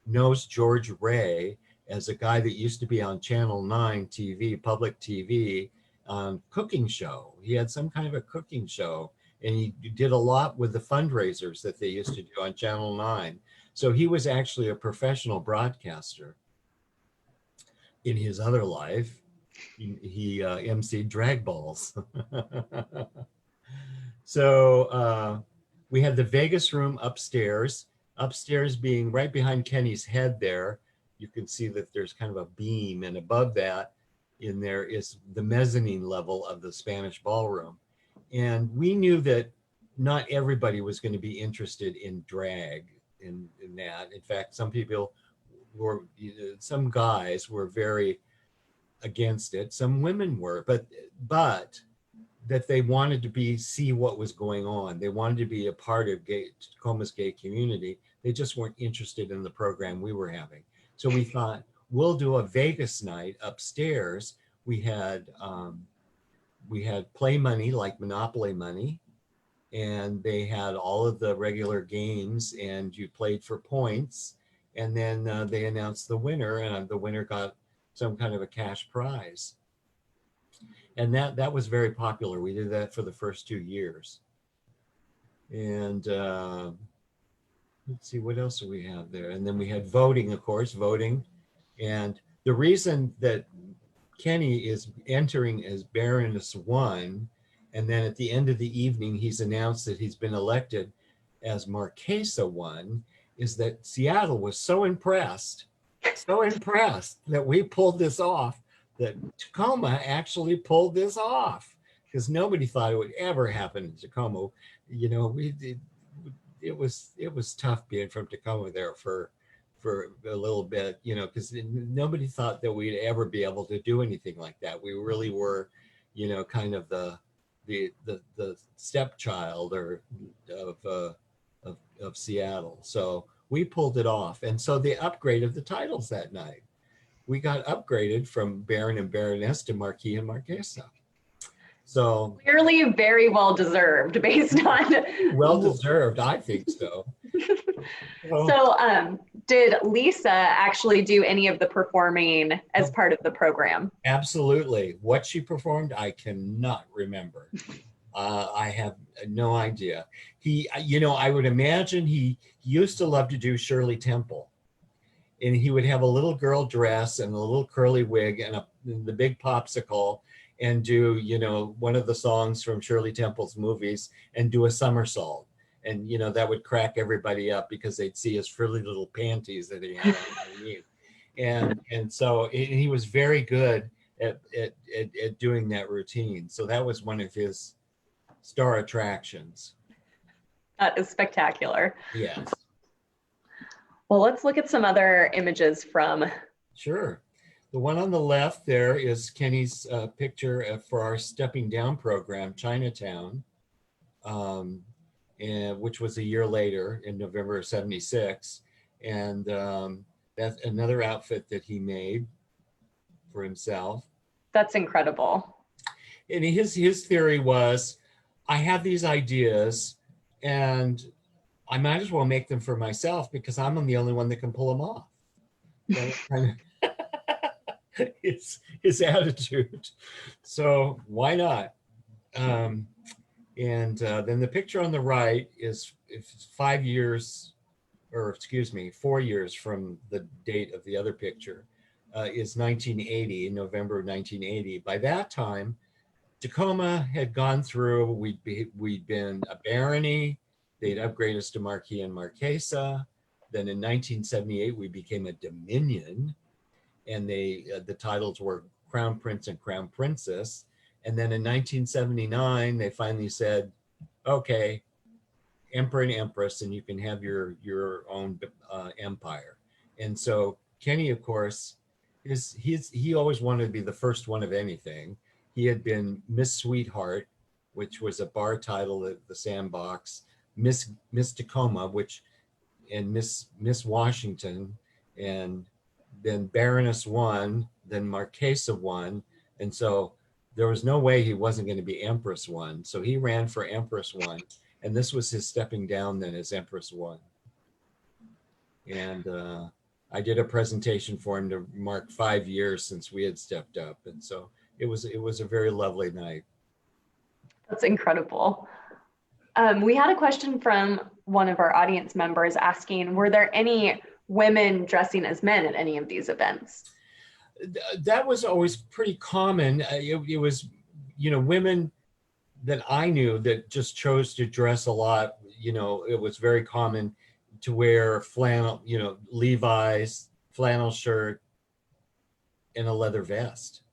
knows George Ray as a guy that used to be on Channel 9 TV, public TV, cooking show. He had some kind of a cooking show, and he did a lot with the fundraisers that they used to do on Channel 9. So he was actually a professional broadcaster in his other life. He emceed drag balls. So we had the Vegas room upstairs being right behind Kenny's head there. You can see that there's kind of a beam, and above that in there is the mezzanine level of the Spanish ballroom. And we knew that not everybody was going to be interested in drag in that. In fact, some guys were very against it. Some women were, but that they wanted to see what was going on. They wanted to be a part of Tacoma's gay community. They just weren't interested in the program we were having. So we thought, we'll do a Vegas night upstairs. We had play money, like Monopoly money, and they had all of the regular games, and you played for points, and then they announced the winner, and the winner got some kind of a cash prize. And that was very popular. We did that for the first 2 years. And let's see, what else do we have there? And then we had voting, of course, voting. And the reason that Kenny is entering as Baroness 1, and then at the end of the evening, he's announced that he's been elected as Marquesa 1, is that Seattle was so impressed that we pulled this off, that Tacoma actually pulled this off, because nobody thought it would ever happen in Tacoma. It was tough being from Tacoma there for a little bit, because nobody thought that we'd ever be able to do anything like that. We really were, kind of the stepchild of Seattle. So we pulled it off. And so the upgrade of the titles that night, we got upgraded from Baron and Baroness to Marquis and Marquesa. So Clearly very well deserved, based on well deserved, I think so. So did Lisa actually do any of the performing as part of the program? Absolutely. What she performed, I cannot remember. I have no idea. He, you know, I would imagine he used to love to do Shirley Temple. And he would have a little girl dress and a little curly wig and the big popsicle and do, you know, one of the songs from Shirley Temple's movies and do a somersault. And, you know, that would crack everybody up because they'd see his frilly little panties that he had underneath. And so he was very good at doing that routine. So that was one of his star attractions. That is spectacular. Yes. Well, let's look at some other images from. Sure. The one on the left there is Kenny's picture for our Stepping Down program, Chinatown, which was a year later in November of '76. And that's another outfit that he made for himself. That's incredible. And his theory was, I have these ideas and I might as well make them for myself because I'm the only one that can pull them off. His attitude. So why not? And then the picture on the right is 4 years from the date of the other picture, is 1980, November of 1980. By that time, Tacoma had gone through, we'd been a barony, they'd upgrade us to Marquis and Marquesa. Then in 1978, we became a dominion, and the titles were Crown Prince and Crown Princess. And then in 1979, they finally said, okay, Emperor and Empress, and you can have your own empire. And so Kenny, of course, he always wanted to be the first one of anything. He had been Miss Sweetheart, which was a bar title at the Sandbox, Miss Tacoma, and Miss Washington, and then Baroness won, then Marquesa won, and so there was no way he wasn't going to be Empress one. So he ran for Empress one, and this was his stepping down then as Empress one. And I did a presentation for him to mark 5 years since we had stepped up, and so it was a very lovely night. That's incredible. We had a question from one of our audience members asking, were there any women dressing as men at any of these events? That was always pretty common. It was, you know, women that I knew that just chose to dress a lot. You know, it was very common to wear flannel, you know, Levi's, flannel shirt, and a leather vest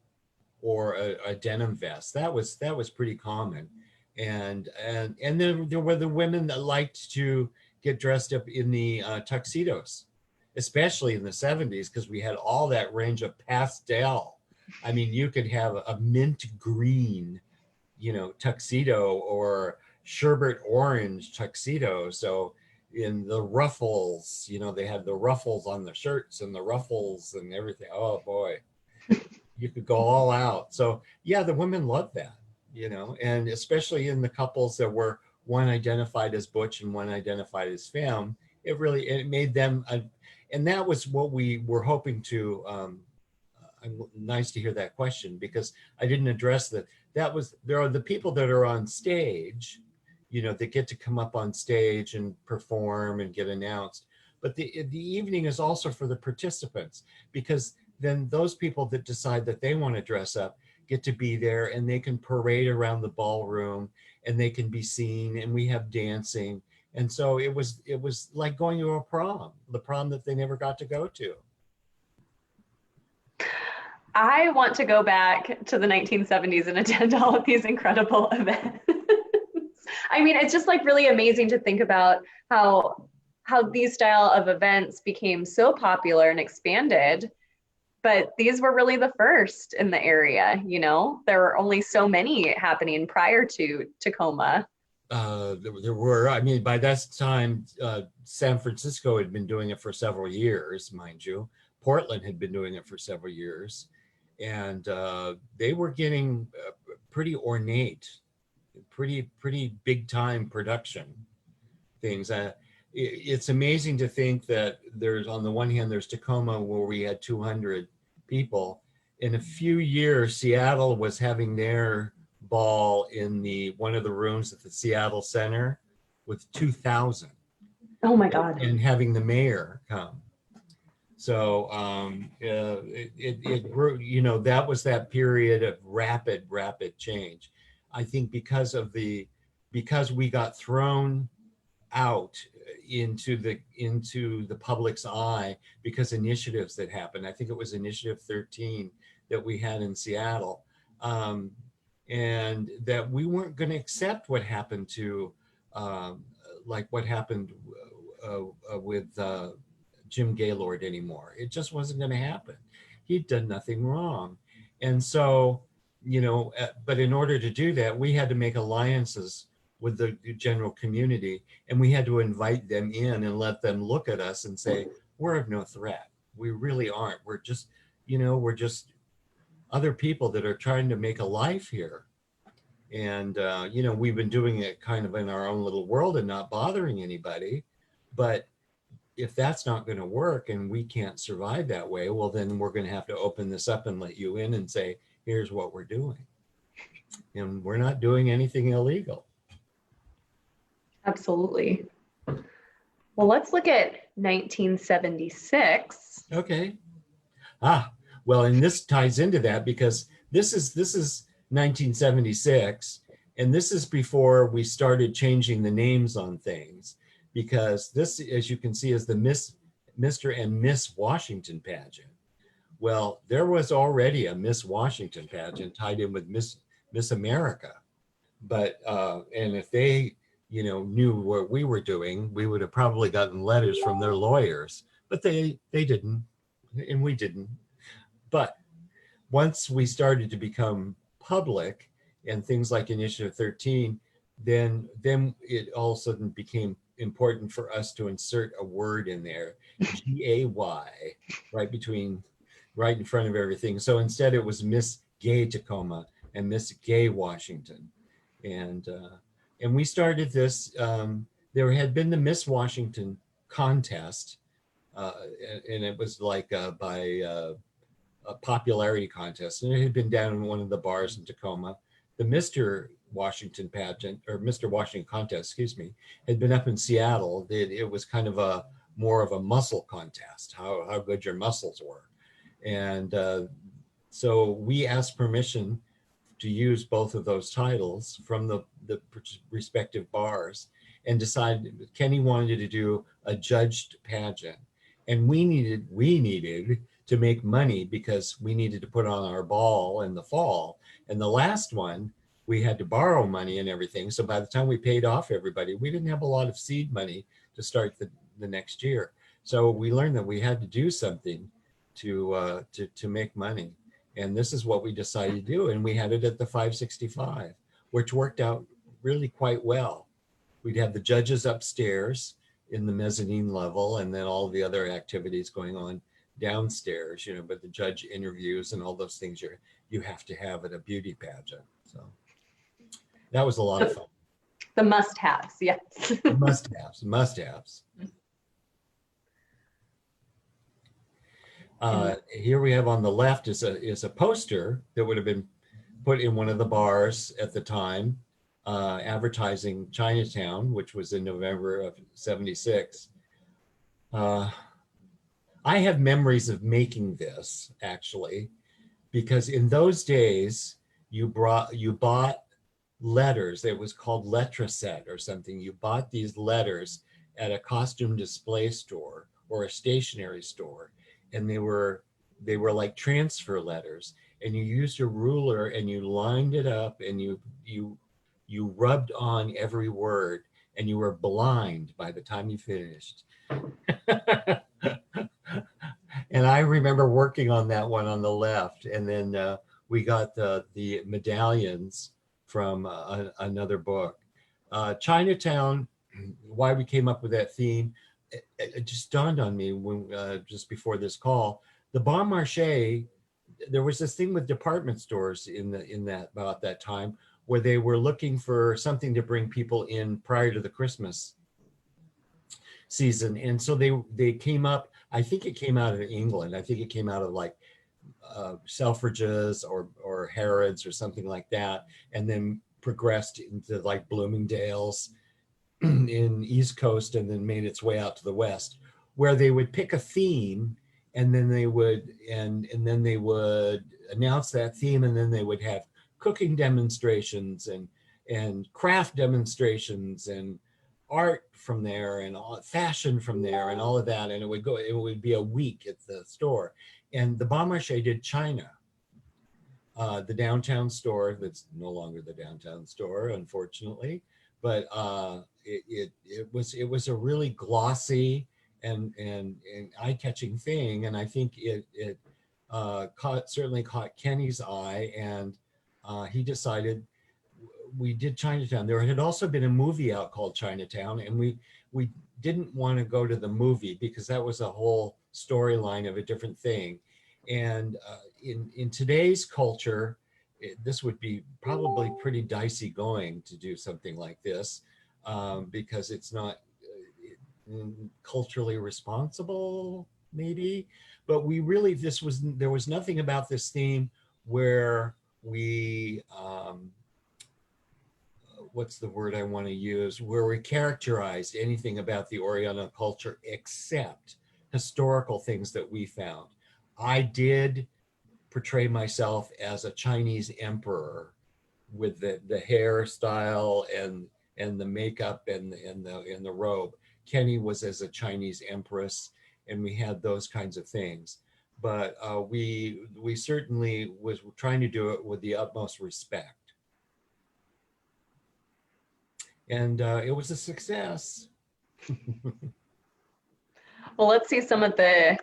or a denim vest. That was pretty common. And then there were the women that liked to get dressed up in the tuxedos, especially in the 70s, because we had all that range of pastel. I mean, you could have a mint green, you know, tuxedo or sherbet orange tuxedo. So in the ruffles, you know, they had the ruffles on the shirts and the ruffles and everything. Oh boy, you could go all out. So yeah, the women loved that, you know, and especially in the couples that were one identified as butch and one identified as femme, it made them, and that was what we were hoping to, nice to hear that question, because I didn't address that. There are the people that are on stage, you know, that get to come up on stage and perform and get announced. But the evening is also for the participants, because then those people that decide that they want to dress up get to be there, and they can parade around the ballroom and they can be seen, and we have dancing. And so it was like going to a prom, the prom that they never got to go to. I want to go back to the 1970s and attend all of these incredible events. I mean, it's just like really amazing to think about how these style of events became so popular and expanded, but these were really the first in the area, you know? There were only so many happening prior to Tacoma. There were, I mean, by that time, San Francisco had been doing it for several years, mind you. Portland had been doing it for several years. And they were getting pretty ornate, pretty big time production things. It's amazing to think that there's, on the one hand, there's Tacoma where we had 200 people. In a few years, Seattle was having their ball in one of the rooms at the Seattle Center with 2,000. Oh my God. And having the mayor come. So it grew, you know, that was that period of rapid change. I think because we got thrown out into the public's eye because initiatives that happened. I think it was Initiative 13 that we had in Seattle. And that we weren't going to accept what happened to, like what happened with Jim Gaylord anymore. It just wasn't going to happen. He'd done nothing wrong. And so, you know, but in order to do that, we had to make alliances with the general community, and we had to invite them in and let them look at us and say, we're of no threat. We really aren't. We're just, you know, we're just other people that are trying to make a life here. And, you know, we've been doing it kind of in our own little world and not bothering anybody. But if that's not going to work and we can't survive that way, well, then we're going to have to open this up and let you in and say, here's what we're doing. And we're not doing anything illegal. Absolutely. Well, let's look at 1976. Okay. Well, and this ties into that because this is 1976, and this is before we started changing the names on things, because this, as you can see, is the Mr. and Miss Washington pageant. Well, there was already a Miss Washington pageant tied in with Miss America, but and if they, you know, knew what we were doing, we would have probably gotten letters from their lawyers, but they didn't, and we didn't. But once we started to become public and things like Initiative 13, then it all of a sudden became important for us to insert a word in there, G-A-Y, right in front of everything. So instead it was Miss Gay Tacoma and Miss Gay Washington. And we started this, there had been the Miss Washington contest, and it was like by a popularity contest, and it had been down in one of the bars in Tacoma. The Mr. Washington pageant, or Mr. Washington contest, excuse me, had been up in Seattle. It was kind of more of a muscle contest, how good your muscles were. And so we asked permission to use both of those titles from the respective bars, and decided Kenny wanted to do a judged pageant. And we needed to make money because we needed to put on our ball in the fall. And the last one, we had to borrow money and everything. So by the time we paid off everybody, we didn't have a lot of seed money to start the next year. So we learned that we had to do something to make money. And this is what we decided to do. And we had it at the 565, which worked out really quite well. We'd have the judges upstairs in the mezzanine level, and then all the other activities going on downstairs, you know, but the judge interviews and all those things you have to have at a beauty pageant. So that was a lot of fun. The must-haves, yes. Must-haves. Here we have on the left is a poster that would have been put in one of the bars at the time, advertising Chinatown, which was in November of ’76. I have memories of making this, actually, because in those days you bought letters. It was called letter set or something. You bought these letters at a costume display store or a stationery store, and they were like transfer letters, and you used a ruler and you lined it up, and you rubbed on every word, and you were blind by the time you finished. And I remember working on that one on the left, and then we got the medallions from another book. Chinatown, why we came up with that theme, it just dawned on me when just before this call. The Bon Marché, there was this thing with department stores in that about that time where they were looking for something to bring people in prior to the Christmas season, and so they came up. I think it came out of England. I think it came out of like Selfridges or Harrods or something like that, and then progressed into like Bloomingdale's in East Coast, and then made its way out to the West, where they would pick a theme, and then they would and then they would announce that theme, and then they would have cooking demonstrations and craft demonstrations and art from there and all, fashion from there and all of that, and it would be a week at the store. And the Bon Marché did China, the downtown store that's no longer the downtown store, unfortunately, but it was a really glossy and eye-catching thing, and I think it certainly caught Kenny's eye, and he decided. We did Chinatown. There had also been a movie out called Chinatown, and we didn't want to go to the movie because that was a whole storyline of a different thing. And in today's culture, this would be probably pretty dicey going to do something like this, because it's not culturally responsible, maybe. But we really, there was nothing about this theme where we what's the word I want to use, where we characterized anything about the Oriental culture except historical things that we found. I did portray myself as a Chinese emperor with the hairstyle and the makeup and the robe. Kenny was as a Chinese empress, and we had those kinds of things. But we certainly was trying to do it with the utmost respect. And it was a success. Well, let's see some of the.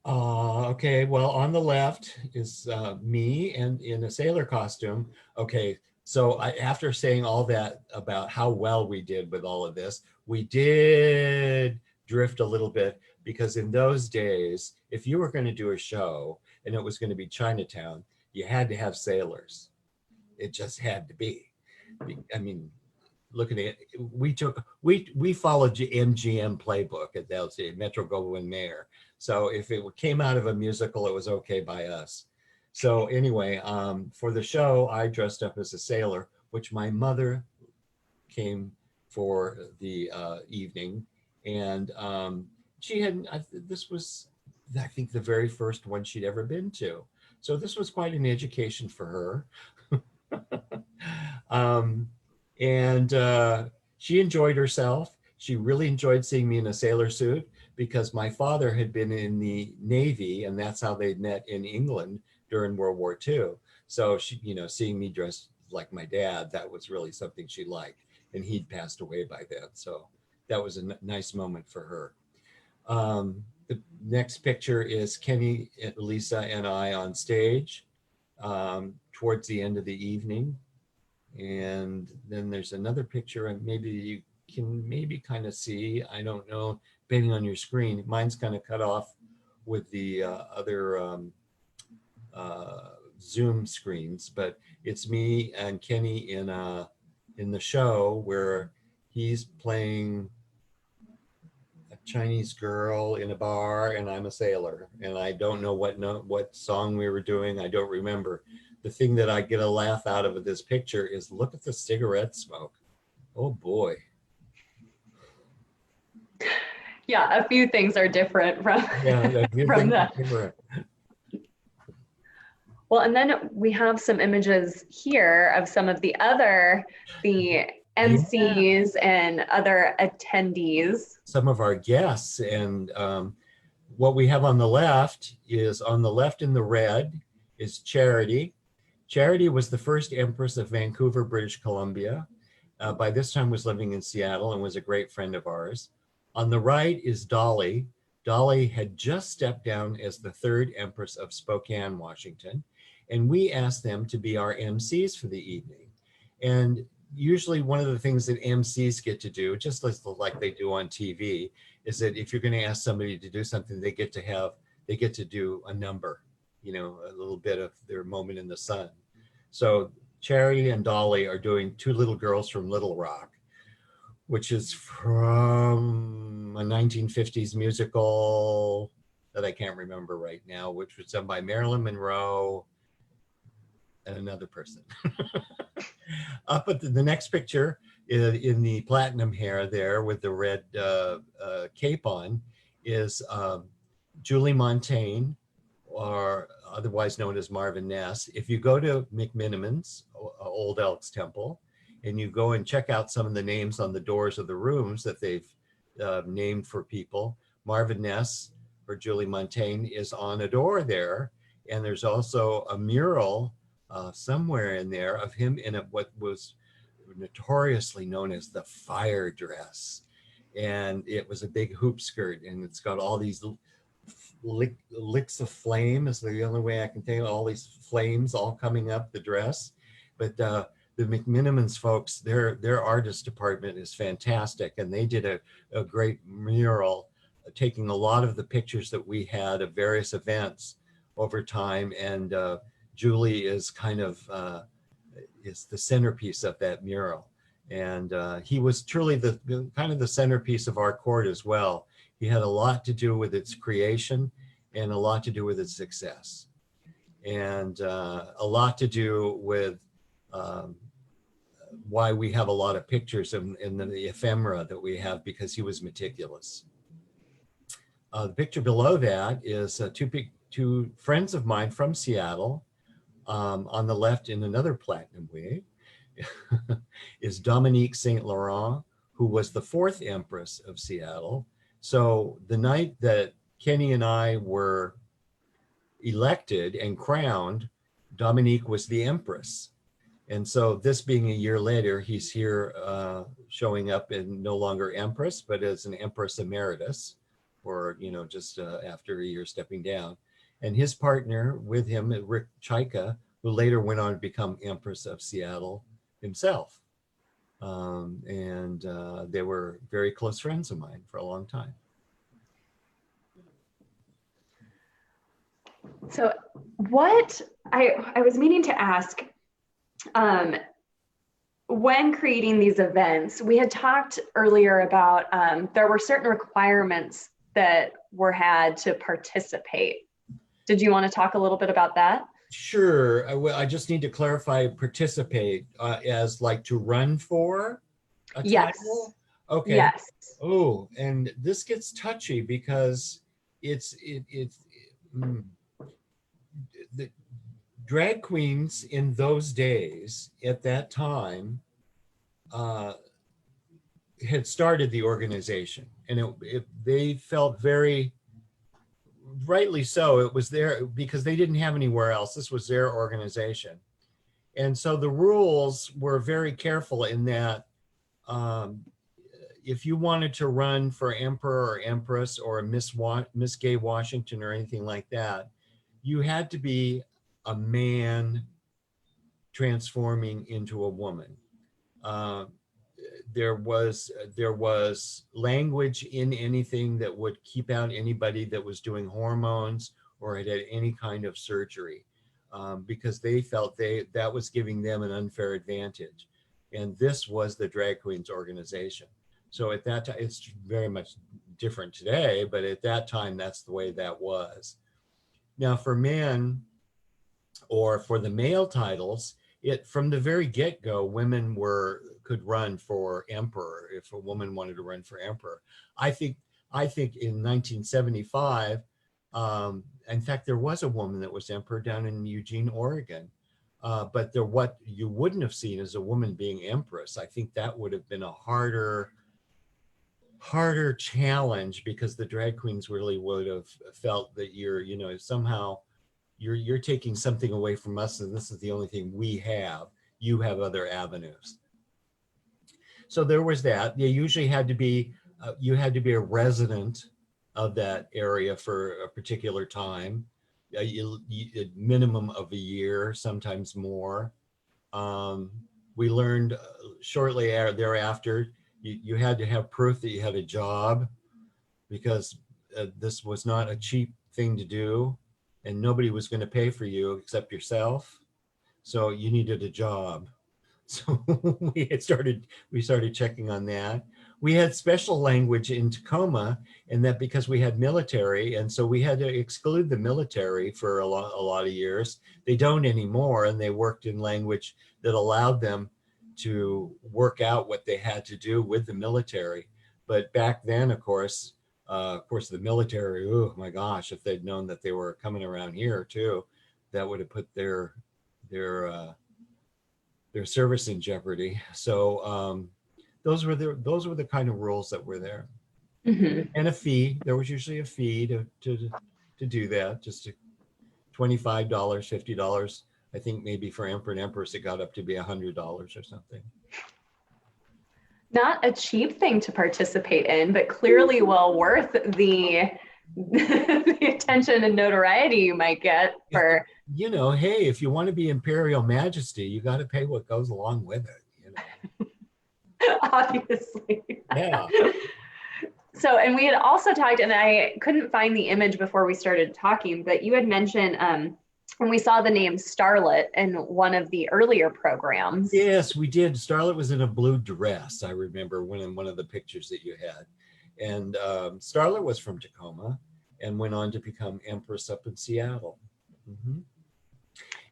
Okay, well, on the left is me and in a sailor costume. Okay, so after saying all that about how well we did with all of this, we did drift a little bit, because in those days, if you were going to do a show and it was going to be Chinatown, you had to have sailors. It just had to be. I mean, looking at it, we followed MGM playbook at the Metro Goldwyn Mayer. So if it came out of a musical, it was okay by us. So anyway, for the show, I dressed up as a sailor, which my mother came for the evening, and she had. This was, I think, the very first one she'd ever been to. So this was quite an education for her. And she enjoyed herself. She really enjoyed seeing me in a sailor suit, because my father had been in the Navy, and that's how they'd met in England during World War II. So she, seeing me dressed like my dad, that was really something she liked. And he'd passed away by then. So that was a nice moment for her. The next picture is Kenny, Lisa, and I on stage towards the end of the evening. And then there's another picture, and maybe you can kind of see, I don't know, depending on your screen. Mine's kind of cut off with the other Zoom screens, but it's me and Kenny in the show where he's playing a Chinese girl in a bar, and I'm a sailor, and I don't know what song we were doing. I don't remember. The thing that I get a laugh out of this picture is, look at the cigarette smoke. Oh boy. Yeah, a few things are different from, from that. Well, and then we have some images here of some of the MCs and other attendees. Some of our guests, and what we have on the left in the red is Charity. Charity was the first Empress of Vancouver, British Columbia. By this time was living in Seattle and was a great friend of ours. On the right is Dolly. Dolly had just stepped down as the third Empress of Spokane, Washington. And we asked them to be our MCs for the evening. And usually one of the things that MCs get to do, just like they do on TV, is that if you're going to ask somebody to do something, they get to do a number, a little bit of their moment in the sun. So Charity and Dolly are doing Two Little Girls from Little Rock, which is from a 1950s musical. that I can't remember right now, which was done by Marilyn Monroe and another person. Up at the next picture in the platinum hair there with the red cape on is Julie Montaigne, or otherwise known as Marvin Ness. If you go to McMenamins, Old Elks Temple, and you go and check out some of the names on the doors of the rooms that they've named for people, Marvin Ness or Julie Montaigne is on a door there. And there's also a mural somewhere in there of him in what was notoriously known as the fire dress. And it was a big hoop skirt, and it's got all these licks of flame is the only way I can think of, all these flames all coming up the dress. But the McMenamins folks, their artist department is fantastic, and they did a great mural taking a lot of the pictures that we had of various events over time, and Julie is kind of is the centerpiece of that mural. And he was truly the kind of the centerpiece of our court as well. He had a lot to do with its creation and a lot to do with its success, and a lot to do with why we have a lot of pictures in the ephemera that we have, because he was meticulous. The picture below that is two friends of mine from Seattle. On the left, in another platinum wig, is Dominique Saint Laurent, who was the 4th Empress of Seattle. So the night that Kenny and I were elected and crowned, Dominique was the Empress. And so this being a year later, he's here showing up in no longer Empress, but as an Empress Emeritus, or, you know, just after a year stepping down. And his partner with him, Rick Chaika, who later went on to become Empress of Seattle himself. And they were very close friends of mine for a long time. So what I was meaning to ask, when creating these events, we had talked earlier about there were certain requirements that were had to participate. Did you want to talk a little bit about that? Sure. I just need to clarify participate as like to run for a title? Okay. Yes. Oh, and this gets touchy because the drag queens in those days at that time had started the organization, and they felt very rightly so. It was there because they didn't have anywhere else. This was their organization. And so the rules were very careful in that if you wanted to run for Emperor or Empress or Miss Gay Washington or anything like that, you had to be a man transforming into a woman. There was language in anything that would keep out anybody that was doing hormones or had any kind of surgery, because they felt that was giving them an unfair advantage. And this was the drag queens organization. So at that time, it's very much different today, but at that time, that's the way that was. Now for men, or for the male titles, from the very get-go, women could run for emperor if a woman wanted to run for emperor. I think in 1975, in fact, there was a woman that was emperor down in Eugene, Oregon. But what you wouldn't have seen is a woman being empress. I think that would have been a harder challenge, because the drag queens really would have felt that somehow you're taking something away from us, and this is the only thing we have. You have other avenues. So there was that. You usually had to be a resident of that area for a particular time, a minimum of a year, sometimes more. We learned shortly thereafter, you had to have proof that you had a job, because this was not a cheap thing to do, and nobody was going to pay for you except yourself. So you needed a job. So we started checking on that. we had special language in Tacoma, and that because we had military, and so we had to exclude the military for a lot of years. They don't anymore, and they worked in language that allowed them to work out what they had to do with the military. But back then, of course, the military, oh my gosh, if they'd known that they were coming around here too, that would have put their service in jeopardy. So those were the kind of rules that were there. Mhm. And a fee. There was usually a fee to do that, just $25, $50. I think maybe for Emperor and Empress, it got up to be $100 or something. Not a cheap thing to participate in, but clearly well worth the attention and notoriety you might get for. You know, hey, if you want to be Imperial Majesty, you got to pay what goes along with it. You know? Obviously. Yeah. So, and we had also talked, and I couldn't find the image before we started talking, but you had mentioned when we saw the name Starlet in one of the earlier programs. Yes, we did. Starlet was in a blue dress, I remember, in one of the pictures that you had. And Starlet was from Tacoma and went on to become Empress up in Seattle. Mm-hmm.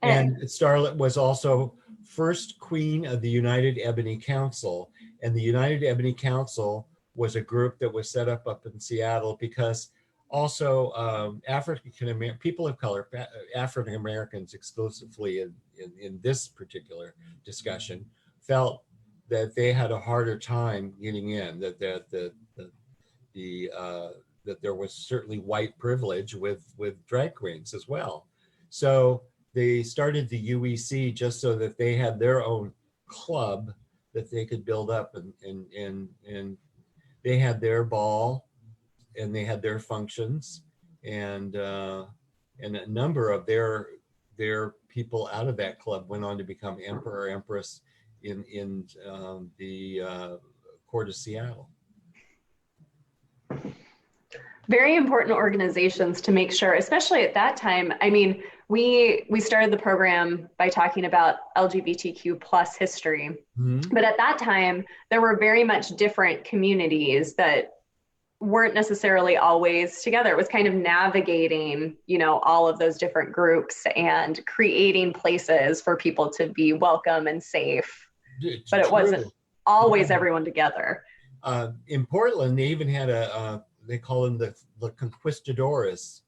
And Starlet was also first queen of the United Ebony Council. And the United Ebony Council was a group that was set up in Seattle because also African-American people of color, African Americans exclusively in this particular discussion, felt that they had a harder time getting in, that there was certainly white privilege with drag queens as well. So they started the UEC just so that they had their own club that they could build up, and they had their ball and they had their functions, and a number of their people out of that club went on to become Emperor or Empress in the court of Seattle. Very important organizations to make sure, especially at that time. I mean, we started the program by talking about LGBTQ plus history, but at that time, there were very much different communities that weren't necessarily always together. It was kind of navigating, you know, all of those different groups and creating places for people to be welcome and safe. But it wasn't always everyone together. In Portland, they even had they call them the conquistadores.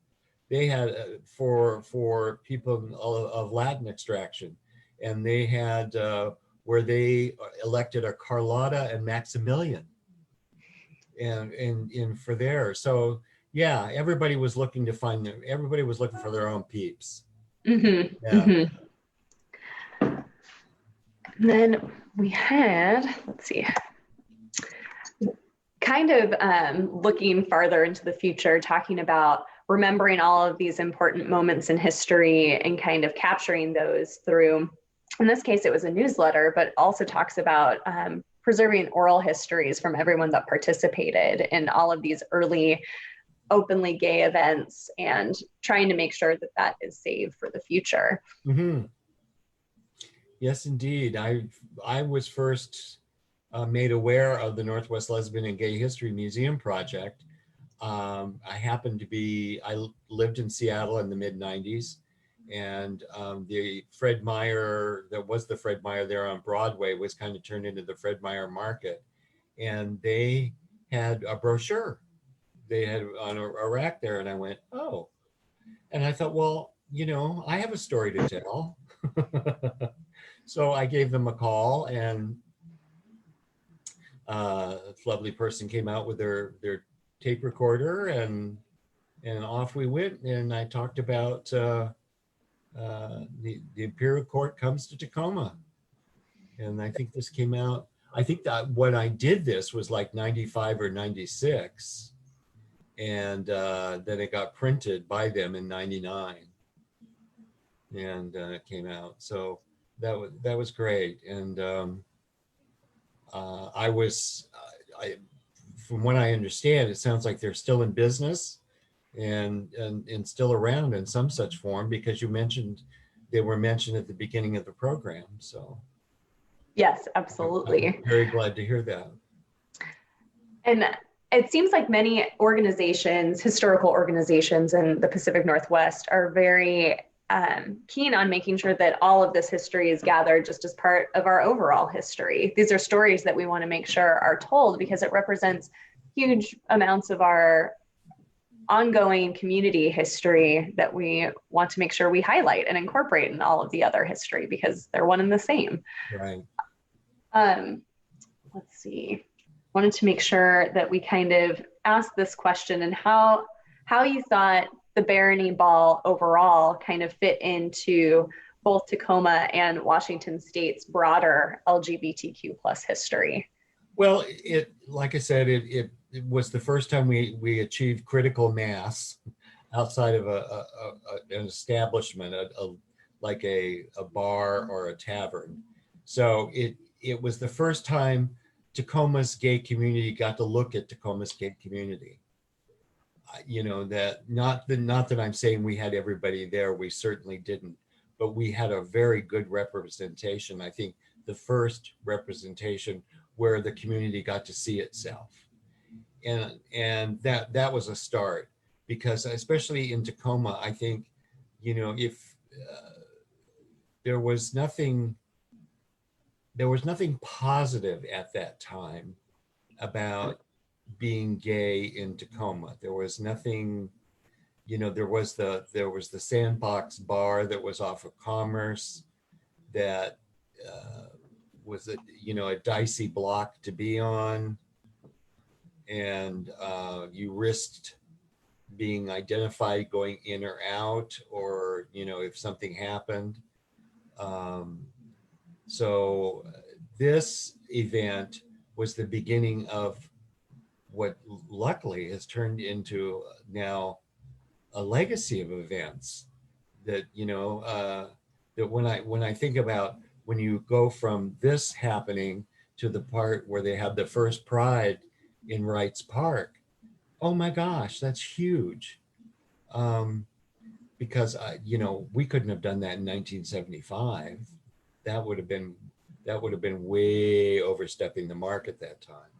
They had for people of Latin extraction, and they had where they elected a Carlotta and Maximilian, and for there. So yeah, everybody was looking for their own peeps. Mm-hmm. Yeah. Mm-hmm. And then we had, let's see, kind of looking farther into the future, talking about remembering all of these important moments in history and kind of capturing those through, in this case, it was a newsletter, but also talks about preserving oral histories from everyone that participated in all of these early openly gay events and trying to make sure that that is saved for the future. Mm-hmm. Yes, indeed. I was first made aware of the Northwest Lesbian and Gay History Museum project. I lived in Seattle in the mid-90s, and the Fred Meyer, that was the Fred Meyer there on Broadway, was kind of turned into the Fred Meyer Market. And they had a brochure. They had on a rack there, and I went, oh. And I thought, well, you know, I have a story to tell. So I gave them a call, and a lovely person came out with their tape recorder, and off we went. And I talked about the Imperial Court comes to Tacoma. And I think this came out, I think that when I did this was like 95 or 96. And then it got printed by them in 99. And it came out. So that was great. And from what I understand, it sounds like they're still in business and still around in some such form, because they were mentioned at the beginning of the program. So yes, absolutely. I'm very glad to hear that. And it seems like many organizations, historical organizations in the Pacific Northwest, are very keen on making sure that all of this history is gathered just as part of our overall history. These are stories that we want to make sure are told because it represents huge amounts of our ongoing community history that we want to make sure we highlight and incorporate in all of the other history because they're one and the same. Right. Let's see. Wanted to make sure that we kind of asked this question and how you thought the Barony Ball overall kind of fit into both Tacoma and Washington State's broader LGBTQ plus history. Well, like I said, it was the first time we achieved critical mass outside of an establishment, like a bar or a tavern. So it was the first time Tacoma's gay community got to look at Tacoma's gay community. That not that I'm saying we had everybody there, we certainly didn't, but we had a very good representation. I think the first representation where the community got to see itself. And that was a start, because especially in Tacoma, I think, if there was nothing positive at that time about being gay in Tacoma. There was nothing, there was the Sandbox bar that was off of Commerce that was a dicey block to be on, and you risked being identified going in or out, or if something happened. So this event was the beginning of what luckily has turned into now a legacy of events that that when I think about when you go from this happening to the part where they have the first Pride in Wrights Park, oh my gosh, that's huge. Because we couldn't have done that in 1975. That would have been way overstepping the mark at that time.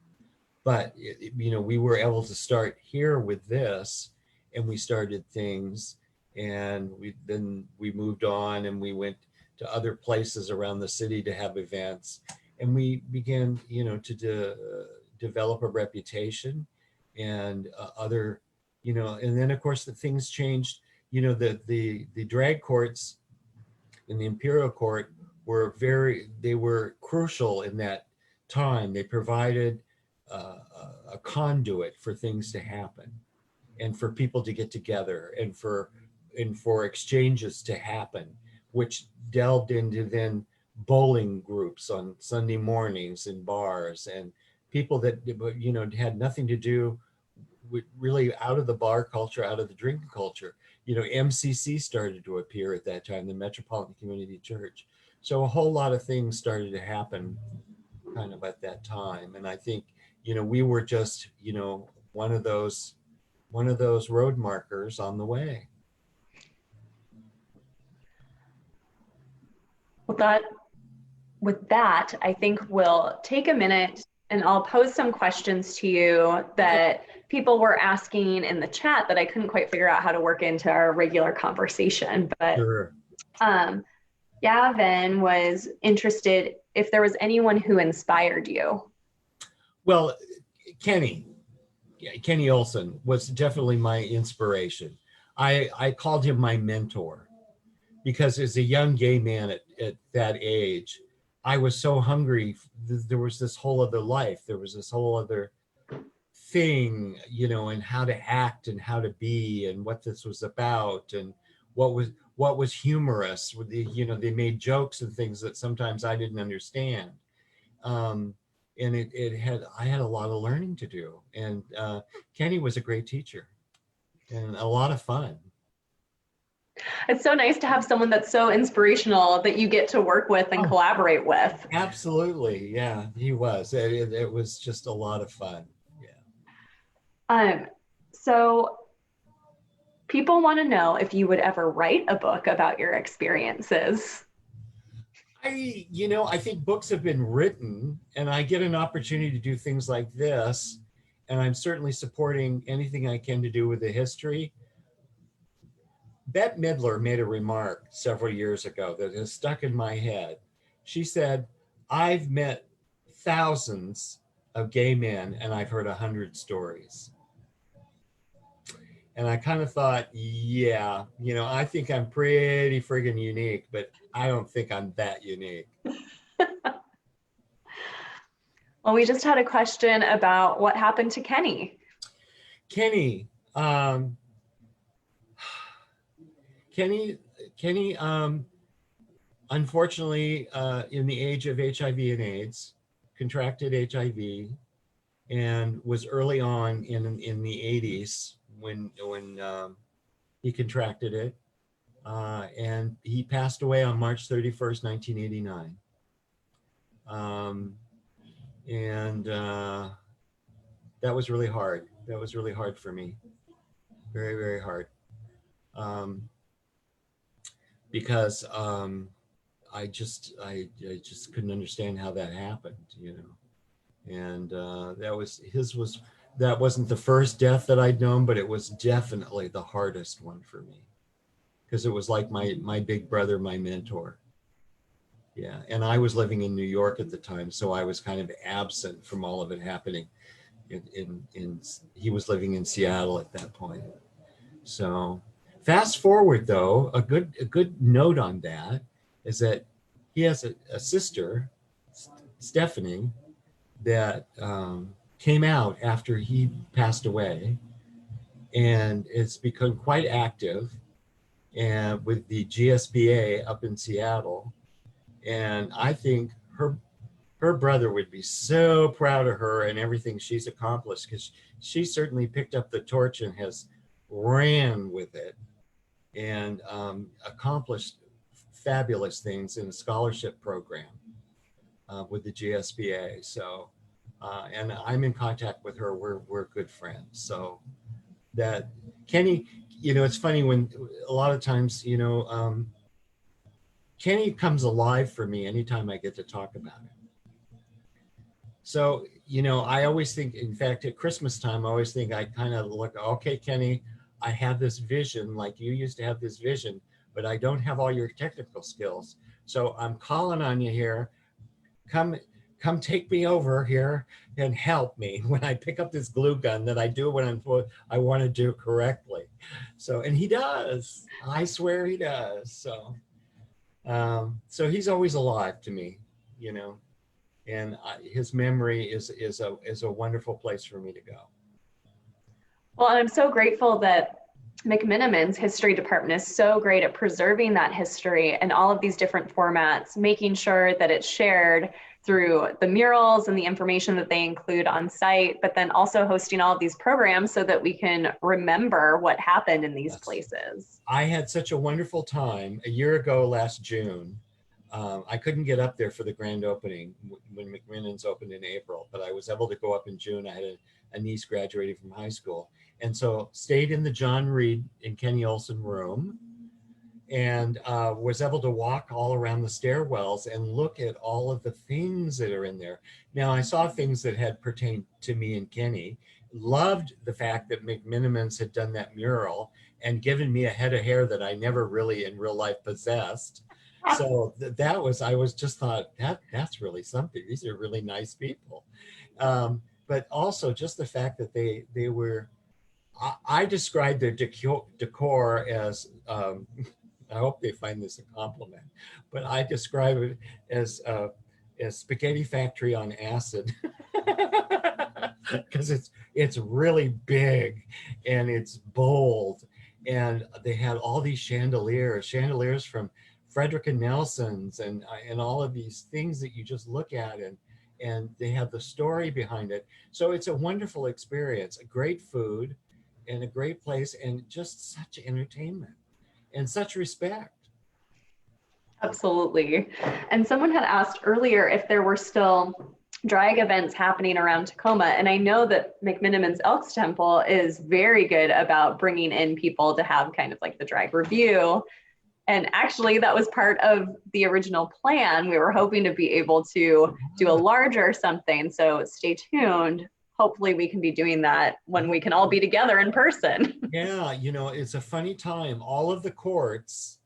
But we were able to start here with this, and we started things, and we moved on, and we went to other places around the city to have events, and we began to develop a reputation, and other and then of course the things changed. The drag courts in the Imperial Court they were crucial in that time. They provided a conduit for things to happen, and for people to get together, and for exchanges to happen, which delved into then bowling groups on Sunday mornings in bars, and people that had nothing to do with really out of the bar culture, out of the drinking culture. MCC started to appear at that time, the Metropolitan Community Church. So a whole lot of things started to happen kind of at that time. And I think, we were just, one of those road markers on the way. Well, with that, I think we'll take a minute and I'll pose some questions to you that people were asking in the chat that I couldn't quite figure out how to work into our regular conversation. But Sure. Gavin was interested if there was anyone who inspired you. Well, Kenny Olson was definitely my inspiration. I called him my mentor, because as a young gay man at that age, I was so hungry. There was this whole other life. There was this whole other thing, and how to act and how to be, and what this was about, and what was humorous. They made jokes and things that sometimes I didn't understand. And I had a lot of learning to do. And Kenny was a great teacher and a lot of fun. It's so nice to have someone that's so inspirational that you get to work with and collaborate with. Absolutely. Yeah, he was. It was just a lot of fun. Yeah. So people want to know if you would ever write a book about your experiences. I think books have been written, and I get an opportunity to do things like this. and I'm certainly supporting anything I can to do with the history. Bette Midler made a remark several years ago that has stuck in my head. She said, I've met thousands of gay men and I've heard 100 stories. And I kind of thought, yeah, you know, I think I'm pretty friggin' unique, but I don't think I'm that unique. Well, we just had a question about what happened to Kenny. Kenny, unfortunately, in the age of HIV and AIDS, contracted HIV and was early on in the 80s when he contracted it. And he passed away on March 31st, 1989. And that was really hard. That was really hard for me. Very, very hard. Because I just couldn't understand how that happened, you know. And that wasn't the first death that I'd known, but it was definitely the hardest one for me, because it was like my big brother, my mentor. Yeah, and I was living in New York at the time, so I was kind of absent from all of it happening. He was living in Seattle at that point. So fast forward though, a good note on that is that he has a sister, Stephanie, that came out after he passed away, and it's become quite active and with the GSBA up in Seattle. And I think her brother would be so proud of her and everything she's accomplished, because she certainly picked up the torch and has ran with it and accomplished fabulous things in a scholarship program with the GSBA. So, and I'm in contact with her. We're good friends. So that Kenny, you know, it's funny when a lot of times, you know, Kenny comes alive for me anytime I get to talk about it. So, you know, I always think, in fact, at Christmas time, I always think I kind of look, okay, Kenny, I have this vision, like you used to have this vision, but I don't have all your technical skills. So I'm calling on you here. Come take me over here and help me when I pick up this glue gun that I do when I want to do correctly. So, and he does. I swear he does. So. So he's always alive to me, you know, and his memory is a wonderful place for me to go. Well, and I'm so grateful that McMenamins History Department is so great at preserving that history in all of these different formats, making sure that it's shared through the murals and the information that they include on site, but then also hosting all of these programs so that we can remember what happened in these places. I had such a wonderful time a year ago last June. I couldn't get up there for the grand opening when McMenamins opened in April, but I was able to go up in June. I had a niece graduating from high school. And so stayed in the John Reed and Kenny Olson room, and was able to walk all around the stairwells and look at all of the things that are in there. Now, I saw things that had pertained to me and Kenny, loved the fact that McMenamins had done that mural and given me a head of hair that I never really in real life possessed. So that was, I was just thought, that's really something. These are really nice people. But also just the fact that they were, I described their decor as, I hope they find this a compliment, but I describe it as spaghetti factory on acid, because it's really big and it's bold, and they had all these chandeliers from Frederick and Nelson's, and all of these things that you just look at, and they have the story behind it. So it's a wonderful experience, a great food and a great place, and just such entertainment and such respect. Absolutely. And someone had asked earlier if there were still drag events happening around Tacoma. And I know that McMenamins Elks Temple is very good about bringing in people to have kind of like the drag review. And actually that was part of the original plan. We were hoping to be able to do a larger something. So stay tuned hopefully we can be doing that when we can all be together in person. Yeah, you know, it's a funny time. All of the courts,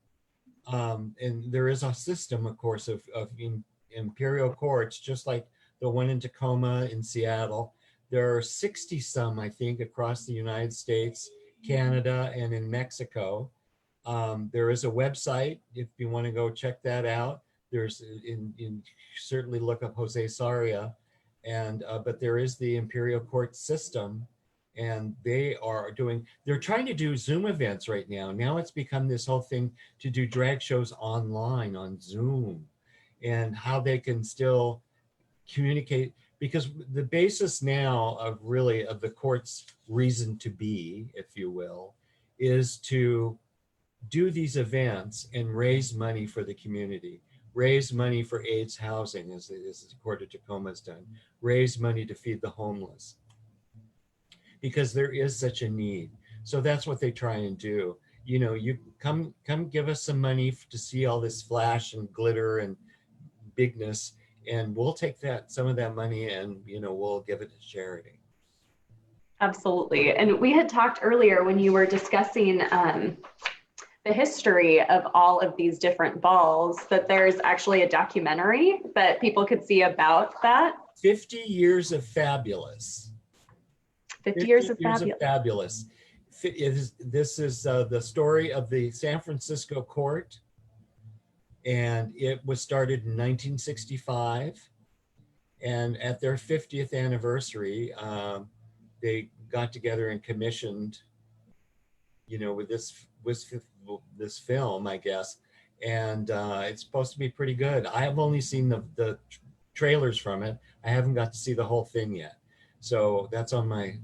and there is a system, of course, of imperial courts, just like the one in Tacoma, in Seattle. There are 60 some, I think, across the United States, Canada, and in Mexico. There is a website if you want to go check that out. There's certainly look up Jose Sarria, and but there is the imperial court system, and they're trying to do Zoom events right now. Now it's become this whole thing to do drag shows online on Zoom, and how they can still communicate, because the basis now of the court's reason to be, if you will, is to do these events and raise money for the community, raise money for AIDS housing, as the Court of Tacoma has done, raise money to feed the homeless, because there is such a need. So that's what they try and do. You know, you come give us some money to see all this flash and glitter and bigness, and we'll take some of that money, and, you know, we'll give it to charity. Absolutely. And we had talked earlier when you were discussing the history of all of these different balls, that there's actually a documentary that people could see about that. 50 years of fabulous. 50 years of fabulous. This is the story of the San Francisco court, and it was started in 1965. And at their 50th anniversary, they got together and commissioned, you know, with this film, I guess, and it's supposed to be pretty good. I have only seen the trailers from it. I haven't got to see the whole thing yet, so that's on my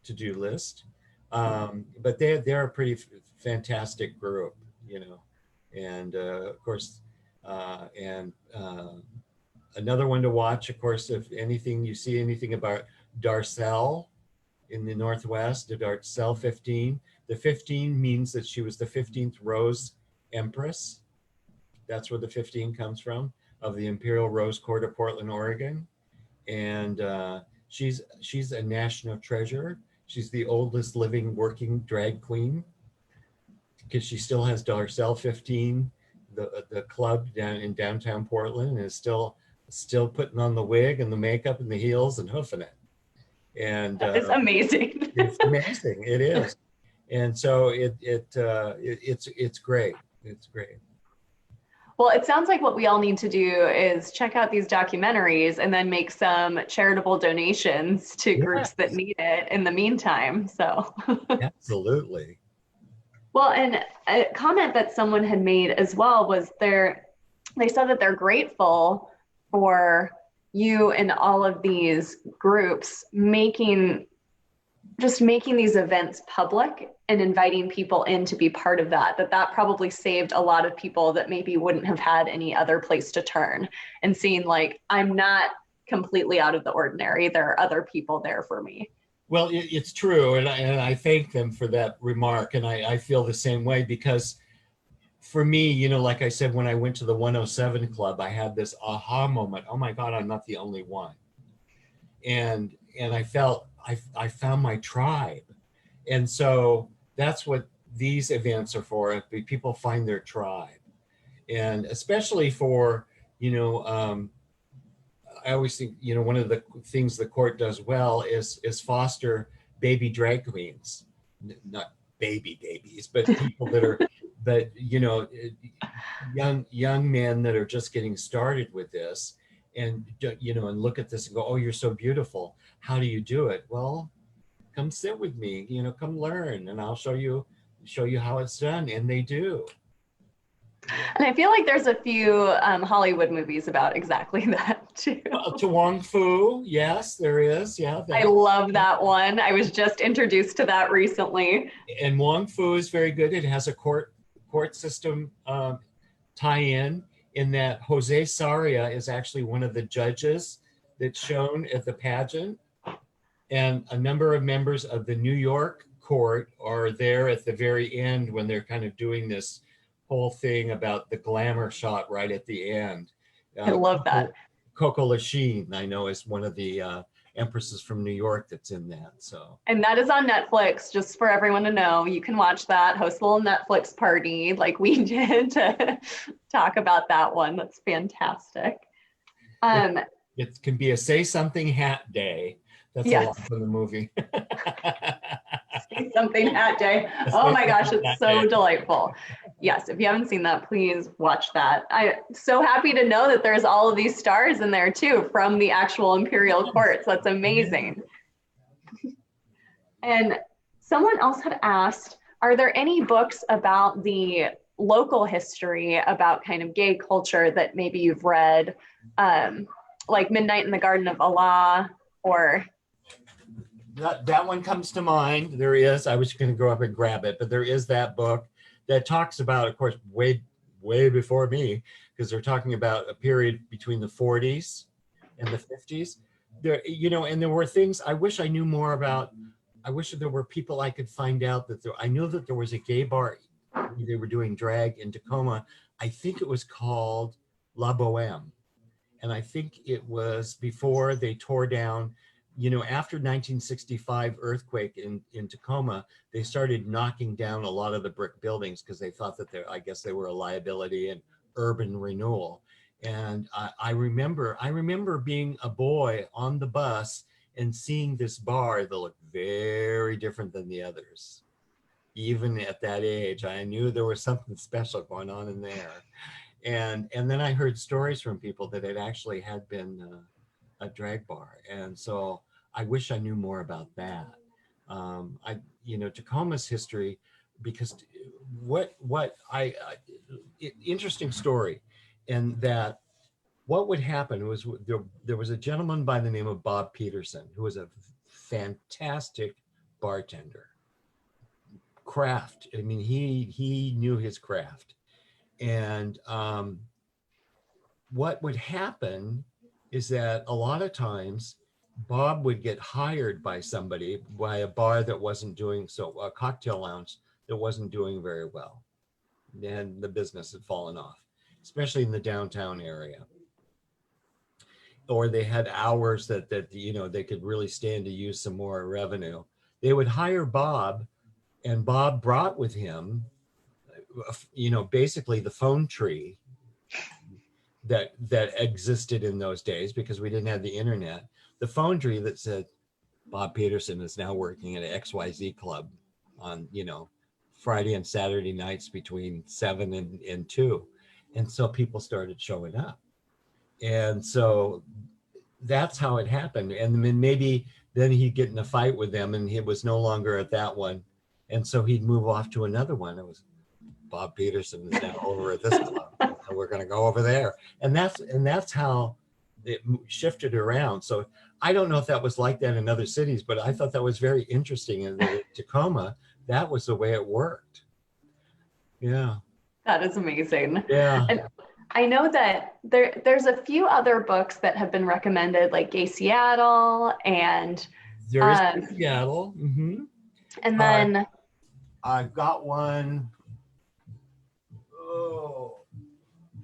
to-do list. But they're a pretty fantastic group, you know, and of course, another one to watch, of course, if you see anything about Darcel in the Northwest, the Darcel 15. The 15 means that she was the 15th Rose Empress. That's where the 15 comes from, of the Imperial Rose Court of Portland, Oregon. And she's a national treasure. She's the oldest living working drag queen, because she still has Darcel 15, the club down in downtown Portland, and is still putting on the wig and the makeup and the heels and hoofing it. And it's amazing. It's amazing. It is. And so it's great. It's great. Well, it sounds like what we all need to do is check out these documentaries and then make some charitable donations to groups that need it in the meantime. So absolutely. Well, and a comment that someone had made as well was they said that they're grateful for you and all of these groups making these events public and inviting people in to be part of that probably saved a lot of people that maybe wouldn't have had any other place to turn, and seeing like, I'm not completely out of the ordinary. There are other people there for me. Well, it's true. And I thank them for that remark. And I feel the same way, because for me, you know, like I said, when I went to the 107 Club, I had this aha moment. Oh my God, I'm not the only one. And I felt I found my tribe. And so that's what these events are for. People find their tribe. And especially for, you know, I always think, you know, one of the things the court does well is foster baby drag queens, not babies, but people that you know, young men that are just getting started with this, and, you know, and look at this and go, oh, you're so beautiful. How do you do it? Well, come sit with me, you know, come learn, and I'll show you how it's done. And they do. And I feel like there's a few Hollywood movies about exactly that too. To Wong Fu, yes, there is. Yeah, I love that one. I was just introduced to that recently. And Wong Fu is very good. It has a court system tie-in, in that Jose Sarria is actually one of the judges that's shown at the pageant, and a number of members of the New York court are there at the very end when they're kind of doing this whole thing about the glamour shot right at the end. I love that. Coco Lachine, I know, is one of the empresses from New York that's in that. So. And that is on Netflix, just for everyone to know. You can watch that, host a little Netflix party like we did to talk about that one. That's fantastic. It can be a say something hat day. That's a lot from the movie. Say something hat day. Oh my gosh, it's so delightful. Yes, if you haven't seen that, please watch that. I'm so happy to know that there's all of these stars in there too from the actual imperial courts. That's amazing. And someone else had asked, are there any books about the local history about kind of gay culture that maybe you've read, like Midnight in the Garden of Allah, or? That one comes to mind. There is, I was going to go up and grab it, but there is that book that talks about, of course, way before me, because they're talking about a period between the 40s and the 50s. There, you know, and there were things I wish I knew more about. I wish there were people I could find out that I knew that there was a gay bar. They were doing drag in Tacoma. I think it was called La Boheme. And I think it was before they tore down, you know, after 1965 earthquake in Tacoma, they started knocking down a lot of the brick buildings because they thought that I guess they were a liability in urban renewal. And I remember being a boy on the bus and seeing this bar that looked very different than the others. Even at that age, I knew there was something special going on in there. And then I heard stories from people that it actually had been a drag bar. And so I wish I knew more about that. You know, Tacoma's history, because interesting story, and that what would happen was there was a gentleman by the name of Bob Peterson, who was a fantastic bartender. Craft, I mean, he knew his craft. And what would happen is that a lot of times Bob would get hired by somebody, by a bar that wasn't doing so, a cocktail lounge that wasn't doing very well. And the business had fallen off, especially in the downtown area. Or they had hours that you know, they could really stand to use some more revenue. They would hire Bob, and Bob brought with him, you know, basically the phone tree that existed in those days, because we didn't have the internet. The phone tree that said, Bob Peterson is now working at an XYZ club on, you know, Friday and Saturday nights between 7 and 2. And so people started showing up. And so that's how it happened. And then maybe then he'd get in a fight with them and he was no longer at that one. And so he'd move off to another one. It was, Bob Peterson is now over at this club. So we're going to go over there. And that's how it shifted around. So I don't know if that was like that in other cities, but I thought that was very interesting. And in Tacoma, that was the way it worked. Yeah. That is amazing. Yeah. And I know that there's a few other books that have been recommended, like Gay Seattle and there is Seattle. Mm-hmm. And then I've got one. Oh.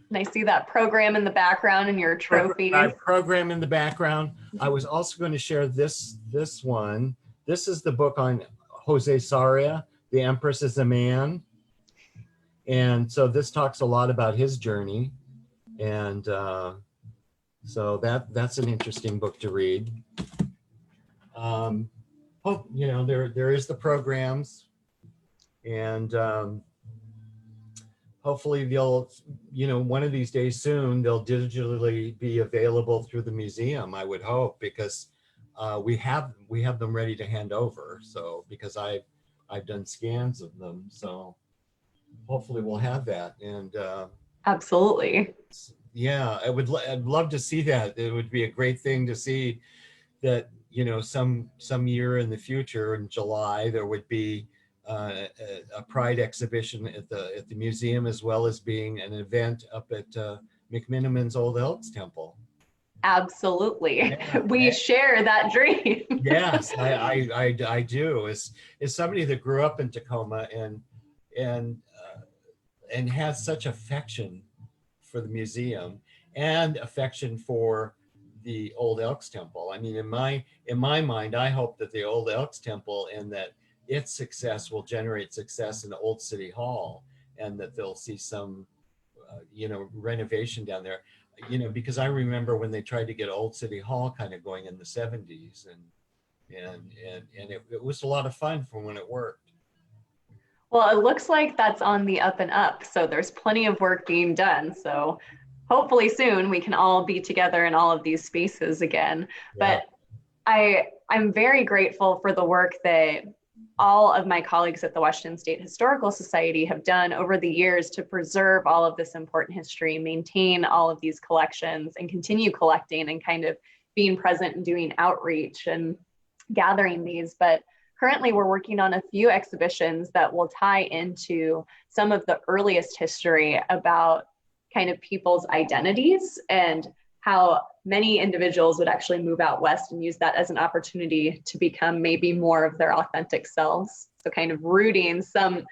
And I see that program in the background in your trophy. Program in the background. I was also going to share this one. This is the book on Jose Sarria, The Empress is a Man. And so this talks a lot about his journey. And so that's an interesting book to read. You know, there is the programs, and hopefully they'll, you know, one of these days soon, they'll digitally be available through the museum, I would hope, because we have them ready to hand over. So, because I've done scans of them, so hopefully we'll have that. And absolutely. Yeah, I'd love to see that. It would be a great thing to see that, you know, some year in the future in July, there would be a Pride exhibition at the museum, as well as being an event up at McMenamins Elks Temple. Absolutely. Yeah. We share that dream. Yes, I do. As somebody that grew up in Tacoma and has such affection for the museum and affection for the old Elks Temple. I mean, in my mind, I hope that the old Elks Temple and that its success will generate success in the old City Hall, and that they'll see some, renovation down there. Because I remember when they tried to get Old City Hall kind of going in the 70s, and it was a lot of fun from when it worked. Well, it looks like that's on the up and up. So there's plenty of work being done. So hopefully soon we can all be together in all of these spaces again. Yeah. But I'm very grateful for the work that all of my colleagues at the Washington State Historical Society have done over the years to preserve all of this important history, maintain all of these collections, and continue collecting and kind of being present and doing outreach and gathering these. But currently we're working on a few exhibitions that will tie into some of the earliest history about kind of people's identities and how many individuals would actually move out west and use that as an opportunity to become maybe more of their authentic selves. So kind of rooting some,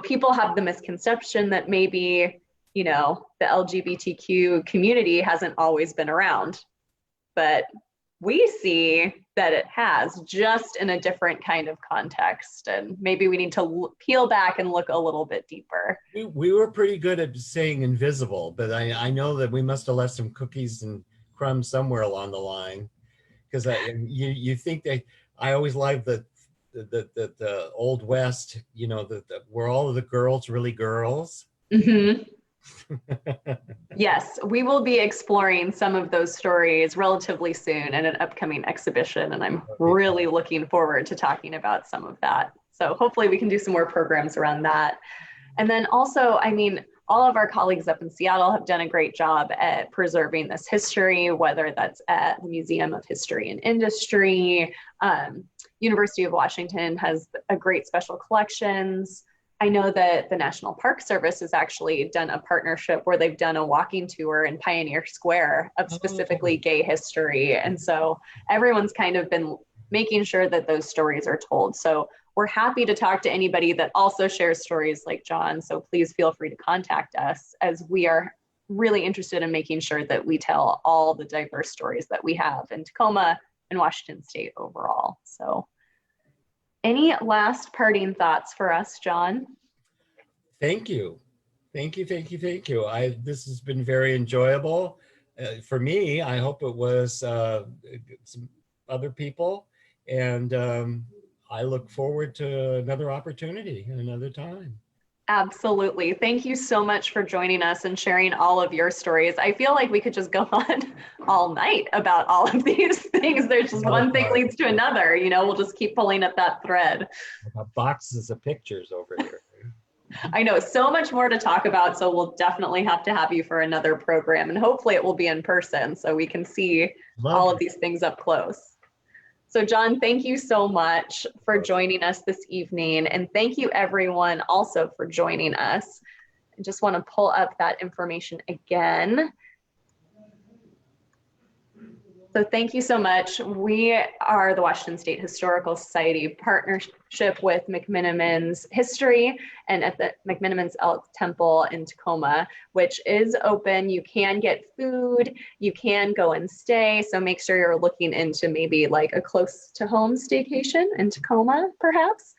people have the misconception that maybe, the LGBTQ community hasn't always been around, but we see that it has, just in a different kind of context. And maybe we need to peel back and look a little bit deeper. We were pretty good at saying invisible, but I know that we must have left some cookies and crumbs somewhere along the line. Because you think I always liked the Old West, were all of the girls really girls? Mm-hmm. Yes, we will be exploring some of those stories relatively soon in an upcoming exhibition, and I'm really looking forward to talking about some of that. So hopefully we can do some more programs around that. And then also, all of our colleagues up in Seattle have done a great job at preserving this history, whether that's at the Museum of History and Industry. University of Washington has a great special collections. I know that the National Park Service has actually done a partnership where they've done a walking tour in Pioneer Square of specifically gay history. And so everyone's kind of been making sure that those stories are told. So we're happy to talk to anybody that also shares stories like John. So please feel free to contact us, as we are really interested in making sure that we tell all the diverse stories that we have in Tacoma and Washington State overall. So any last parting thoughts for us, John? Thank you. Thank you. This has been very enjoyable. For me, I hope it was some other people. And I look forward to another opportunity another time. Absolutely. Thank you so much for joining us and sharing all of your stories. I feel like we could just go on all night about all of these things. There's just one thing leads to another, we'll just keep pulling at that thread. I've got boxes of pictures over here. I know, so much more to talk about. So we'll definitely have to have you for another program, and hopefully it will be in person so we can see all of these things up close. So John, thank you so much for joining us this evening. And thank you everyone also for joining us. I just want to pull up that information again. So thank you so much. We are the Washington State Historical Society partnership with McMenamins History and at the McMenamins Elks Temple in Tacoma, which is open. You can get food, you can go and stay. So make sure you're looking into maybe like a close to home staycation in Tacoma, perhaps.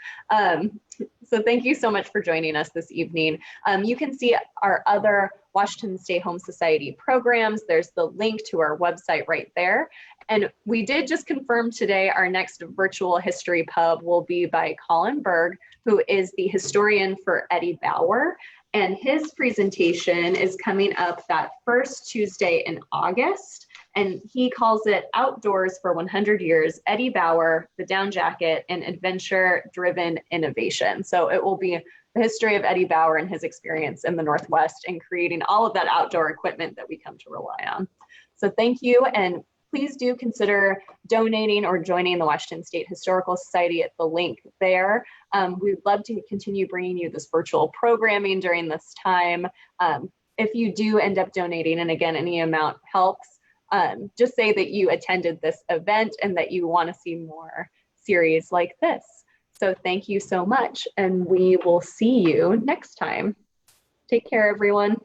So thank you so much for joining us this evening. You can see our other Washington State Home Society programs. There's the link to our website right there. And we did just confirm today our next virtual history pub will be by Colin Berg, who is the historian for Eddie Bauer. And his presentation is coming up that first Tuesday in August. And he calls it Outdoors for 100 Years, Eddie Bauer, the Down Jacket, and Adventure-Driven Innovation. So it will be the history of Eddie Bauer and his experience in the Northwest and creating all of that outdoor equipment that we come to rely on. So thank you, and please do consider donating or joining the Washington State Historical Society at the link there. We'd love to continue bringing you this virtual programming during this time. If you do end up donating, and again, any amount helps, just say that you attended this event and that you want to see more series like this. So thank you so much, and we will see you next time. Take care, everyone.